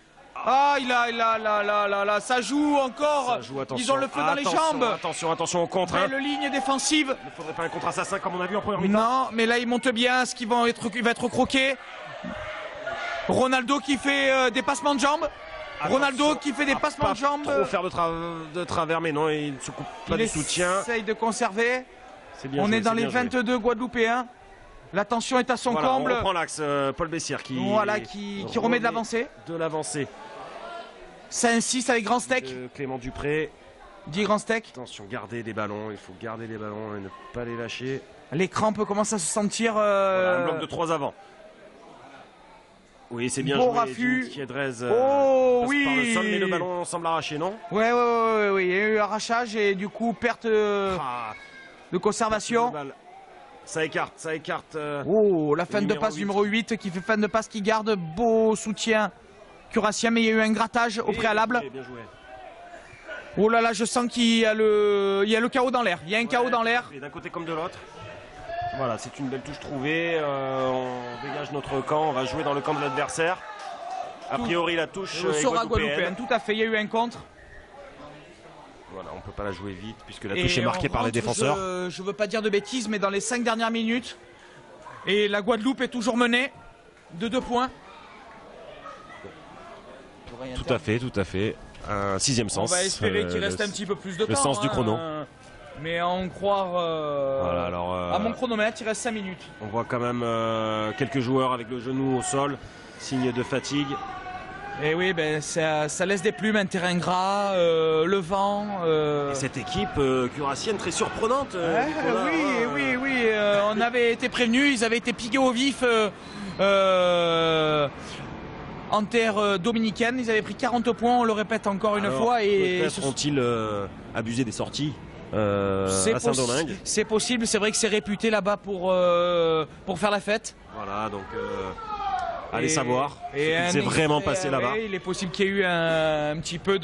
Ah, là, ça joue encore. Ça joue, attention. Ils ont le feu dans les jambes. Attention au contre. Hein. Belle ligne défensive. Il ne faudrait pas un contre assassin comme on a vu en première mi-temps. Non, mais là, il monte bien. Est-ce qu'il va être croqué? Ronaldo qui fait des passements de jambes. Ronaldo qui fait des passements de jambes. Trop faire de travers, mais non, il ne se coupe pas du soutien. Il essaye de conserver. On est dans les 22 Guadeloupéens. La tension est à son comble. On reprend l'axe, Paul Bessières qui remet de l'avancée. Ça insiste avec Grand Steak. Clément Dupré. Dit Grand Steak. Attention, garder des ballons. Il faut garder les ballons et ne pas les lâcher. Les crampes commencent à se sentir. Voilà, un bloc de 3 avant. Oui, c'est bien beau joué. Raffut. Kiedrez, oui. par le sol, mais le ballon semble arraché, non? Oui. Il y a eu arrachage et du coup perte de conservation. Ça écarte. La fin de passe numéro 8 qui fait fin de passe qui garde. Beau soutien curassien, mais il y a eu un grattage au préalable. Bien joué. Oh là là, je sens qu'il y a le chaos dans l'air. Il y a un chaos dans l'air. D'un côté comme de l'autre. Voilà, c'est une belle touche trouvée. On dégage notre camp. On va jouer dans le camp de l'adversaire. A priori, la touche sera guadeloupéenne. Tout à fait, il y a eu un contre. Voilà, on ne peut pas la jouer vite puisque la touche est marquée par les défenseurs. Je ne veux pas dire de bêtises, mais dans les 5 dernières minutes. Et la Guadeloupe est toujours menée de 2 points. Tout à fait. Un 6e sens. On va espérer qu'il reste un petit peu plus de temps. Le sens du chrono. Mais à en croire voilà, alors, à mon chronomètre, il reste 5 minutes. On voit quand même quelques joueurs avec le genou au sol, signe de fatigue. Et oui, ça laisse des plumes, un terrain gras, le vent. Et cette équipe curassienne très surprenante. Oui, on avait été prévenus, ils avaient été piqués au vif en terre dominicaine. Ils avaient pris 40 points, on le répète encore une fois. Peut-être ont-ils abusé des sorties à Saint-Domingue? C'est possible, c'est vrai que c'est réputé là-bas pour faire la fête. Voilà, donc allez savoir ce qui s'est vraiment passé là-bas. Il est possible qu'il y ait eu un petit peu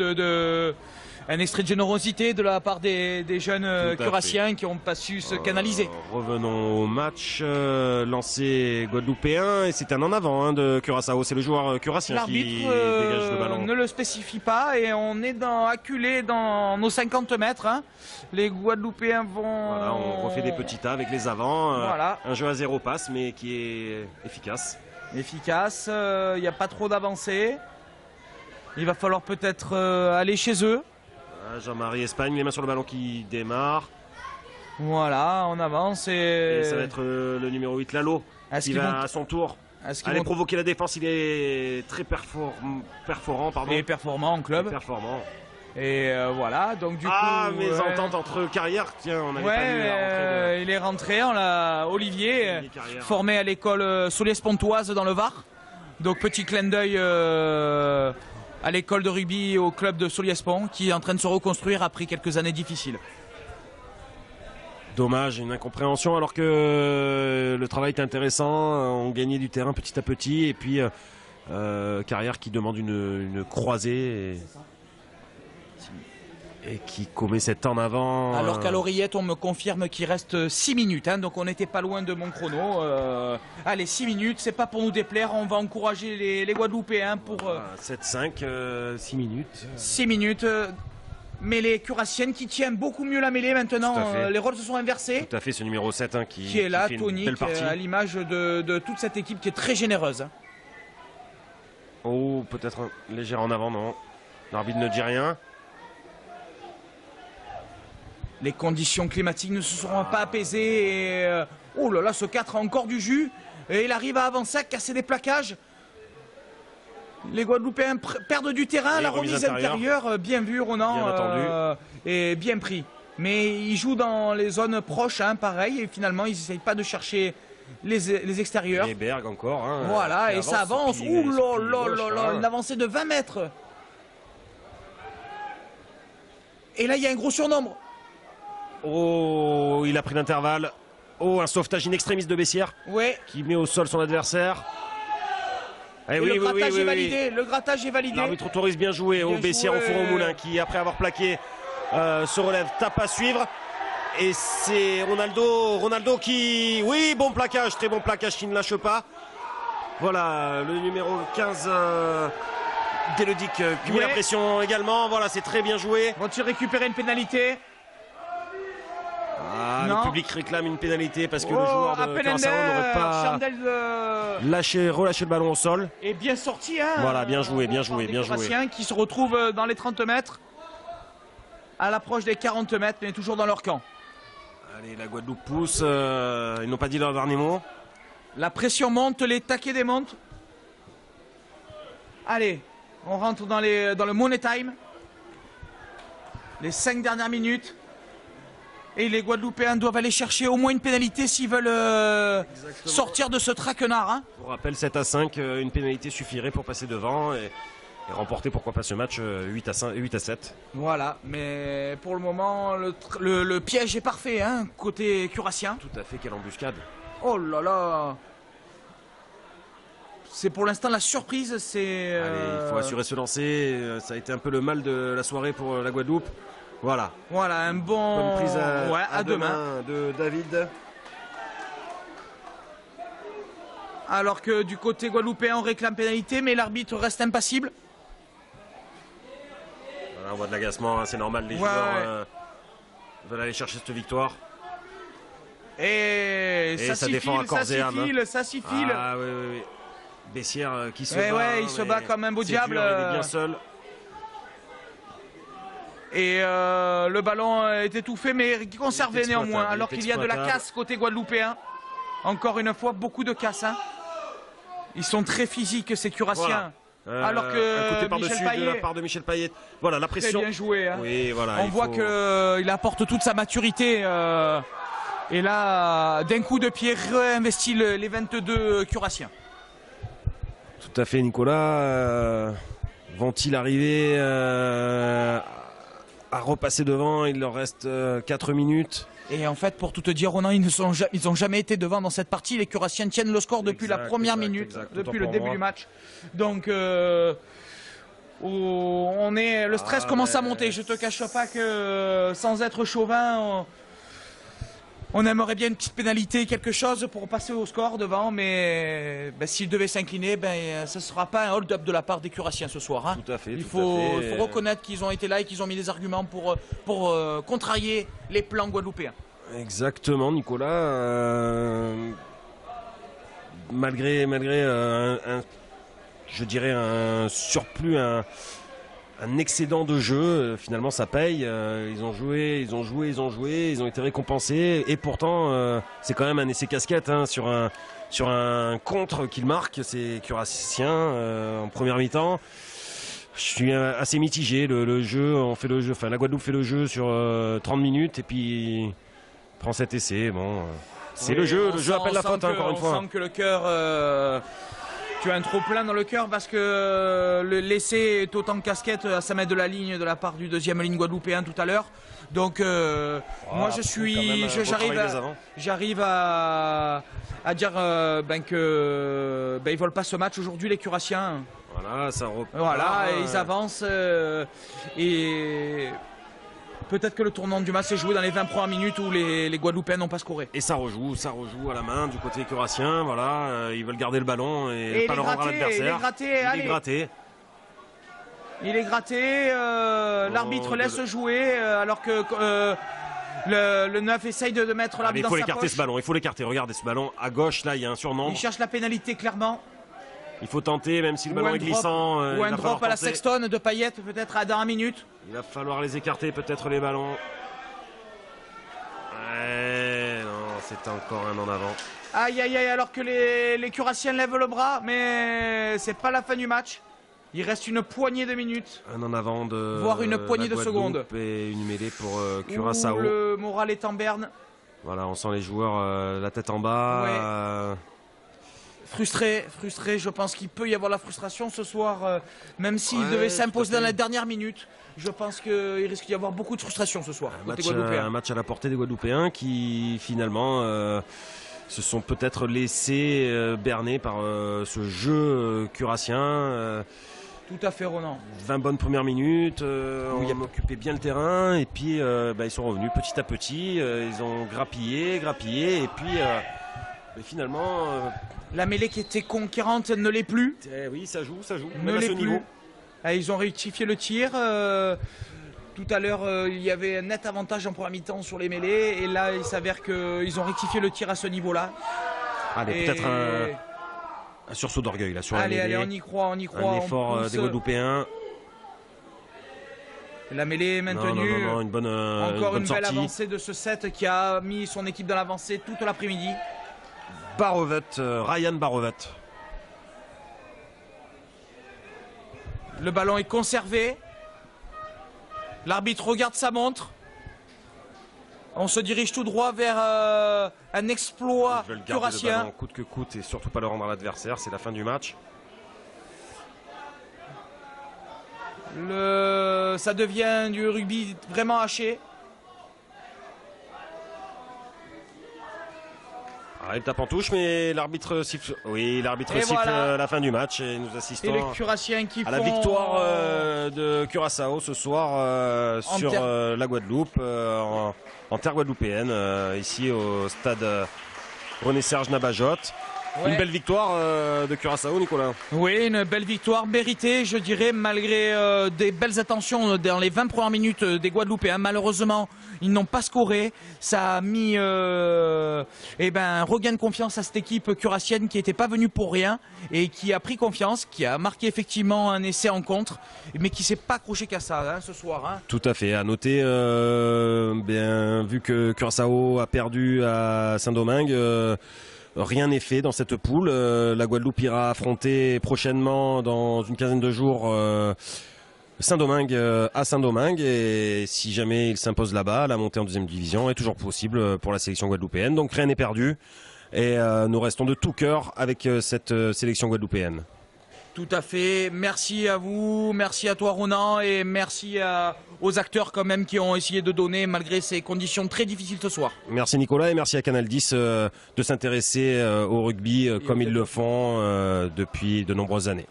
un extrait de générosité de la part des jeunes curassiens qui n'ont pas su se canaliser. Revenons au match lancé guadeloupéen et c'est un en avant de Curaçao. C'est le joueur curassien qui dégage le ballon. Ne le spécifie pas et on est acculé dans nos 50 mètres. Hein. Les Guadeloupéens vont... Voilà, on refait des petits tas avec les avants. Voilà. Un jeu à 0 passe mais qui est efficace. Il n'y a pas trop d'avancée. Il va falloir peut-être aller chez eux. Jean-Marie Espagne, les mains sur le ballon qui démarre. Voilà, on avance et ça va être le numéro 8, Lalo, qui va à son tour aller provoquer la défense. Il est très performant. Et performant en club. Et voilà, donc du coup... mésentente entre carrières. Tiens, on avait pas vu la rentrée il est rentré, Olivier formé à l'école Soliès-Pontoise dans le Var. Donc petit clin d'œil à l'école de rugby au club de Soliès-Pont qui est en train de se reconstruire après quelques années difficiles. Dommage, une incompréhension alors que le travail est intéressant, on gagnait du terrain petit à petit et puis Carrière qui demande une croisée et qui commet cet en avant. Alors qu'à l'oreillette on me confirme qu'il reste 6 minutes, hein, donc on n'était pas loin de mon chrono. Allez, 6 minutes, c'est pas pour nous déplaire, on va encourager les Guadeloupéens pour... 7-5, 6 minutes. 6 minutes, mêlée curassienne qui tient beaucoup mieux la mêlée maintenant, les rôles se sont inversés. Tout à fait, ce numéro 7 hein, qui est là, fait tonique, une belle partie. À l'image de toute cette équipe qui est très généreuse. Oh, peut-être un léger en avant, non. L'arbitre ne dit rien. Les conditions climatiques ne se seront pas apaisées et oh là là, ce 4 a encore du jus et il arrive à avancer, à casser des plaquages. Les Guadeloupéens perdent du terrain, la remise intérieure, bien vu Ronan, et bien pris. Mais ils jouent dans les zones proches, hein, pareil, et finalement ils n'essayent pas de chercher les extérieurs. Et Berg encore. Hein, voilà, et ça avance. Ouh là là, une avancée de 20 mètres. Et là il y a un gros surnombre. Oh, il a pris l'intervalle. Oh, un sauvetage in extremis de Bessières. Ouais. Qui met au sol son adversaire. Le grattage est validé. Le grattage est validé. L'arbitre autorise bien joué. Au Bessières au four au moulin qui, après avoir plaqué, se relève, tape à suivre. Et c'est Ronaldo qui... Oui, bon plaquage, très bon plaquage qui ne lâche pas. Voilà, le numéro 15 Delodic qui met la pression également. Voilà, c'est très bien joué. Vont-ils récupérer une pénalité? Le public réclame une pénalité parce que le joueur de Curaçao n'aurait pas relâché le ballon au sol. Et bien sorti, hein. Voilà, bien joué, bien joué, bien joué. Qui se retrouvent dans les 30 mètres, à l'approche des 40 mètres, mais toujours dans leur camp. Allez, la Guadeloupe pousse, ils n'ont pas dit leur dernier mot. La pression monte, les taquets démontent. Allez, on rentre dans le money time. Les 5 dernières minutes. Et les Guadeloupéens doivent aller chercher au moins une pénalité s'ils veulent sortir de ce traquenard. Hein. Pour rappel, 7-5, une pénalité suffirait pour passer devant et remporter pourquoi pas ce match 8-7. Voilà, mais pour le moment, le piège est parfait, hein, côté curassien. Tout à fait, quelle embuscade. Oh là là. C'est pour l'instant la surprise, c'est... Allez, il faut assurer ce lancer, ça a été un peu le mal de la soirée pour la Guadeloupe. Voilà. Voilà, un bon... Bonne prise à deux mains de David. Alors que du côté guadeloupéen, on réclame pénalité, mais l'arbitre reste impassible. Voilà, on voit de l'agacement, hein, c'est normal, les joueurs veulent aller chercher cette victoire. Et ça défend à corps et âme. Ça s'y file. Ah oui. Bessière qui se bat. Ouais, il se bat comme un beau diable. Dur, il est bien seul. Et le ballon est étouffé mais conservé néanmoins, alors qu'il y a de la casse côté guadeloupéen. Encore une fois, beaucoup de casse. Hein. Ils sont très physiques ces curassiens. Voilà. Alors que un côté par-dessus de la part de Michel Payet. Voilà, la pression. Très bien joué. Hein. Oui, voilà, on voit qu'il apporte toute sa maturité. Et là, d'un coup de pied, réinvestit les 22 curassiens. Tout à fait, Nicolas. Vont-ils arriver à repasser devant? Il leur reste 4 minutes. Et en fait, pour tout te dire, Ronan, ils n'ont jamais été devant dans cette partie. Les Curassiens tiennent le score depuis la première minute, depuis le début du match. Donc, le stress commence à monter. Je te cache pas que, sans être chauvin, on aimerait bien une petite pénalité, quelque chose pour passer au score devant. Mais s'ils devaient s'incliner, ce ne sera pas un hold-up de la part des Curassiens ce soir. Hein. Tout à fait. Il faut reconnaître qu'ils ont été là et qu'ils ont mis des arguments pour contrarier les plans guadeloupéens. Exactement, Nicolas. Malgré je dirais un surplus, un excédent de jeu, finalement ça paye. Ils ont joué, ils ont été récompensés. Et pourtant, c'est quand même un essai casquette hein, sur un contre qu'ils marquent, ces Curassiens en première mi-temps. Je suis assez mitigé. Le jeu, la Guadeloupe fait le jeu sur 30 minutes et puis prend cet essai. Bon, c'est le jeu appelle la faute encore une fois. On sent que le cœur, tu as un trop plein dans le cœur parce que l'essai est autant casquette à 5 mètres de la ligne de la part du deuxième ligne guadeloupéen tout à l'heure. Donc moi j'arrive à dire que ils volent pas ce match aujourd'hui les Curassiens. Voilà, ça repart. Voilà, et ils avancent et peut-être que le tournant du match est joué dans les 20 premières minutes où les Guadeloupéens n'ont pas scoré. Et ça rejoue à la main du côté curassien. Voilà, ils veulent garder le ballon et pas le rendre à l'adversaire. Il est gratté, l'arbitre laisse jouer alors que le 9 essaye de mettre l'arbitre dans sa poche. Il faut l'écarter, regardez ce ballon. À gauche, là, il y a un surnombre. Il cherche la pénalité clairement. Il faut tenter, même si le ballon est glissant. Ou un drop à la Sexton de Payet, peut-être à dernière minute. Il va falloir les écarter, peut-être les ballons. Ouais, non, c'est encore un en avant. Aïe, aïe, aïe, alors que les Curassiens lèvent le bras, mais c'est pas la fin du match. Il reste une poignée de minutes. Un en avant voire une poignée de secondes. Et une mêlée pour Curaçao. Le moral est en berne. Voilà, on sent les joueurs la tête en bas. Ouais. Frustré, je pense qu'il peut y avoir la frustration ce soir, même s'il devait s'imposer dans la dernière minute. Je pense qu'il risque d'y avoir beaucoup de frustration ce soir. Un match à la portée des Guadeloupéens qui finalement se sont peut-être laissés berner par ce jeu curassien. Tout à fait, Ronan. 20 bonnes premières minutes, on occupé bien le terrain et puis ils sont revenus petit à petit. Ils ont grappillé et puis finalement... La mêlée qui était conquérante, elle ne l'est plus. Oui, ça joue. Ne l'est plus. Ils ont rectifié le tir. Tout à l'heure, il y avait un net avantage en première mi-temps sur les mêlées. Et là, il s'avère qu'ils ont rectifié le tir à ce niveau-là. Allez, peut-être un sursaut d'orgueil là sur la mêlée. Allez, on y croit, on y croit. Un effort des Guadeloupéens. La mêlée est maintenue. Non, une bonne Encore une belle sortie. avancée de ce set qui a mis son équipe dans l'avancée toute l'après-midi. Barovet, Ryan Barovet. Le ballon est conservé. L'arbitre regarde sa montre. On se dirige tout droit vers un exploit Je vais le garder le curassien. ballon coûte que coûte et surtout pas le rendre à l'adversaire. C'est la fin du match. Ça devient du rugby vraiment haché. Ah, il tape en touche, mais l'arbitre siffle. Oui, l'arbitre Et siffle voilà. la fin du match et nous Et assistons les Curassiens qui à la font victoire de Curaçao ce soir sur terre. la Guadeloupe, en terre guadeloupéenne, ici au stade René-Serge Nabajot. Ouais. Une belle victoire de Curaçao, Nicolas. Oui, une belle victoire méritée, je dirais, malgré des belles attentions dans les 20 premières minutes des Guadeloupéens. Malheureusement, ils n'ont pas scoré. Ça a mis un regain de confiance à cette équipe curassienne qui n'était pas venue pour rien et qui a pris confiance, qui a marqué effectivement un essai en contre, mais qui ne s'est pas accroché qu'à ça ce soir. Hein. Tout à fait. À noter, vu que Curaçao a perdu à Saint-Domingue, rien n'est fait dans cette poule. La Guadeloupe ira affronter prochainement, dans une quinzaine de jours, Saint-Domingue à Saint-Domingue. Et si jamais il s'impose là-bas, la montée en deuxième division est toujours possible pour la sélection guadeloupéenne. Donc rien n'est perdu. Et nous restons de tout cœur avec cette sélection guadeloupéenne. Tout à fait. Merci à vous, merci à toi Ronan et merci aux acteurs quand même qui ont essayé de donner malgré ces conditions très difficiles ce soir. Merci Nicolas et merci à Canal 10 de s'intéresser au rugby comme ils le font depuis de nombreuses années.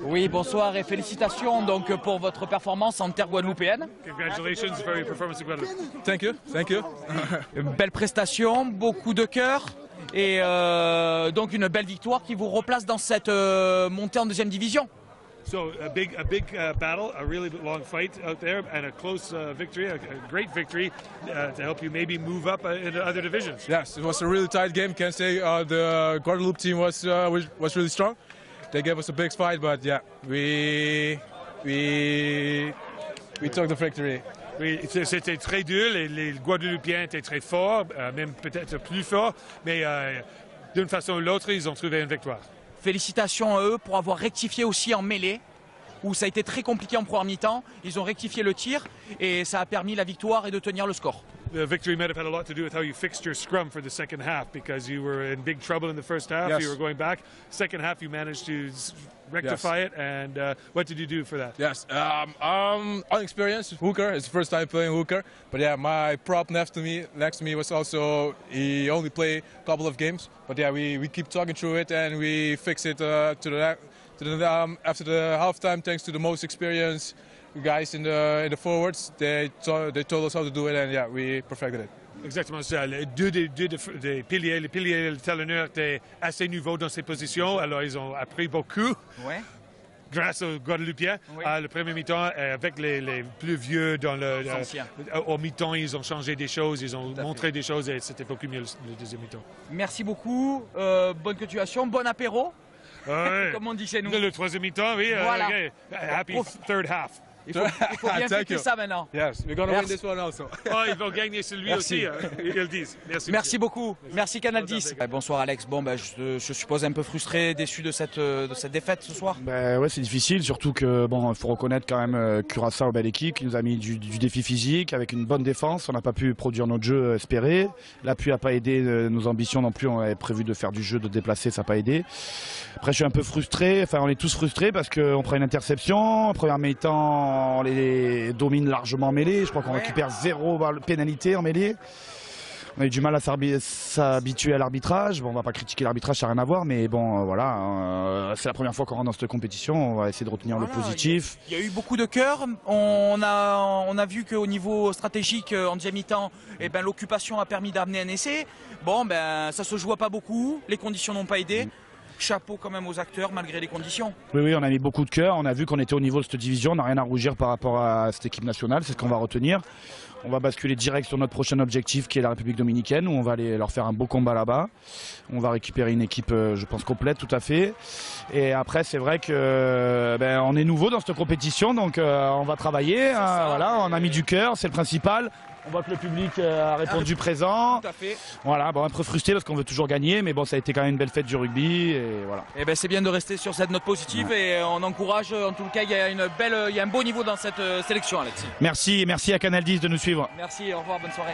Oui, bonsoir et félicitations donc pour votre performance en terre guadeloupéenne. Congratulations for your performance in Guadeloupe. Thank you. Belle prestation, beaucoup de cœur et donc une belle victoire qui vous replace dans cette montée en deuxième division. So a big battle, a really long fight out there, and a close victory, a great victory to help you maybe move up into other divisions. Yes, it was a really tight game. Can't say the Guadeloupe team was really strong. They gave us a big fight, but yeah, we took the victory. Oui, c'était très dur. Les Guadeloupéens étaient très forts, même peut-être plus forts, mais d'une façon ou l'autre, ils ont trouvé une victoire. Félicitations à eux pour avoir rectifié aussi en mêlée, où ça a été très compliqué en première mi-temps. Ils ont rectifié le tir et ça a permis la victoire et de tenir le score. The victory might have had a lot to do with how you fixed your scrum for the second half, because you were in big trouble in the first half. Yes. You were going back. Second half, you managed to rectify it. And what did you do for that? Yes, unexperienced hooker. It's the first time playing hooker. But yeah, my prop next to me was also, he only played a couple of games. But yeah, we keep talking through it and we fix it after the halftime. Thanks to the most experienced guys in the forwards, they told us how to do it, and yeah, we perfected it. Exactement ça. Les deux des piliers, les piliers et le talonneur étaient assez nouveaux dans ces positions, alors ils ont appris beaucoup. Ouais. Grâce aux Guadeloupéens, Oui. le premier mi-temps, avec les plus vieux dans le Anciens. au mi-temps, ils ont changé des choses, ils ont montré des choses et c'était beaucoup mieux le deuxième mi-temps. Merci beaucoup, bonne continuation, bon apéro, Ouais. comme on dit chez nous. Le troisième mi-temps, oui. Voilà. Okay. Happy third half. Il faut bien Thank fêter you. ça maintenant. Yes, we're gonna Merci. win this one also. Oh, ils vont gagner celui Merci. aussi, ils le disent. Merci. Merci beaucoup. Merci Canal 10. Bonsoir Alex. Bon, je suppose un peu frustré, déçu de cette défaite ce soir. Ben ouais, c'est difficile, surtout que bon, il faut reconnaître quand même Curaçao, belle équipe, qui nous a mis du défi physique avec une bonne défense. On n'a pas pu produire notre jeu espéré. L'appui n'a pas aidé nos ambitions non plus. On avait prévu de faire du jeu, de déplacer, ça n'a pas aidé. Après, je suis un peu frustré. Enfin, on est tous frustrés parce qu'on prend une interception. En première mi-temps, on les domine largement en mêlée. Je crois qu'on récupère 0 pénalité en mêlée. On a eu du mal à s'habituer à l'arbitrage. Bon, on va pas critiquer l'arbitrage, ça n'a rien à voir, mais bon, voilà, c'est la première fois qu'on rentre dans cette compétition. On va essayer de retenir le positif. Il y a eu beaucoup de cœur. On a vu qu'au niveau stratégique, en deuxième mi-temps, l'occupation a permis d'amener un essai. Bon, ça se joue pas beaucoup. Les conditions n'ont pas aidé. chapeau quand même aux acteurs malgré les conditions. Oui, on a mis beaucoup de cœur. On a vu qu'on était au niveau de cette division. On n'a rien à rougir par rapport à cette équipe nationale. C'est ce qu'on va retenir. On va basculer direct sur notre prochain objectif qui est la République dominicaine où on va aller leur faire un beau combat là-bas. On va récupérer une équipe, je pense, complète tout à fait. Et après, c'est vrai que on est nouveau dans cette compétition, donc on va travailler. Voilà, on a mis du cœur, c'est le principal. On voit que le public a répondu présent. Tout à fait. Voilà, un peu frustré parce qu'on veut toujours gagner, mais bon, ça a été quand même une belle fête du rugby. Et voilà. Et c'est bien de rester sur cette note positive et on encourage. En tout cas, il y a un beau niveau dans cette sélection, Alexis. Merci à Canal 10 de nous suivre. Merci, au revoir, bonne soirée.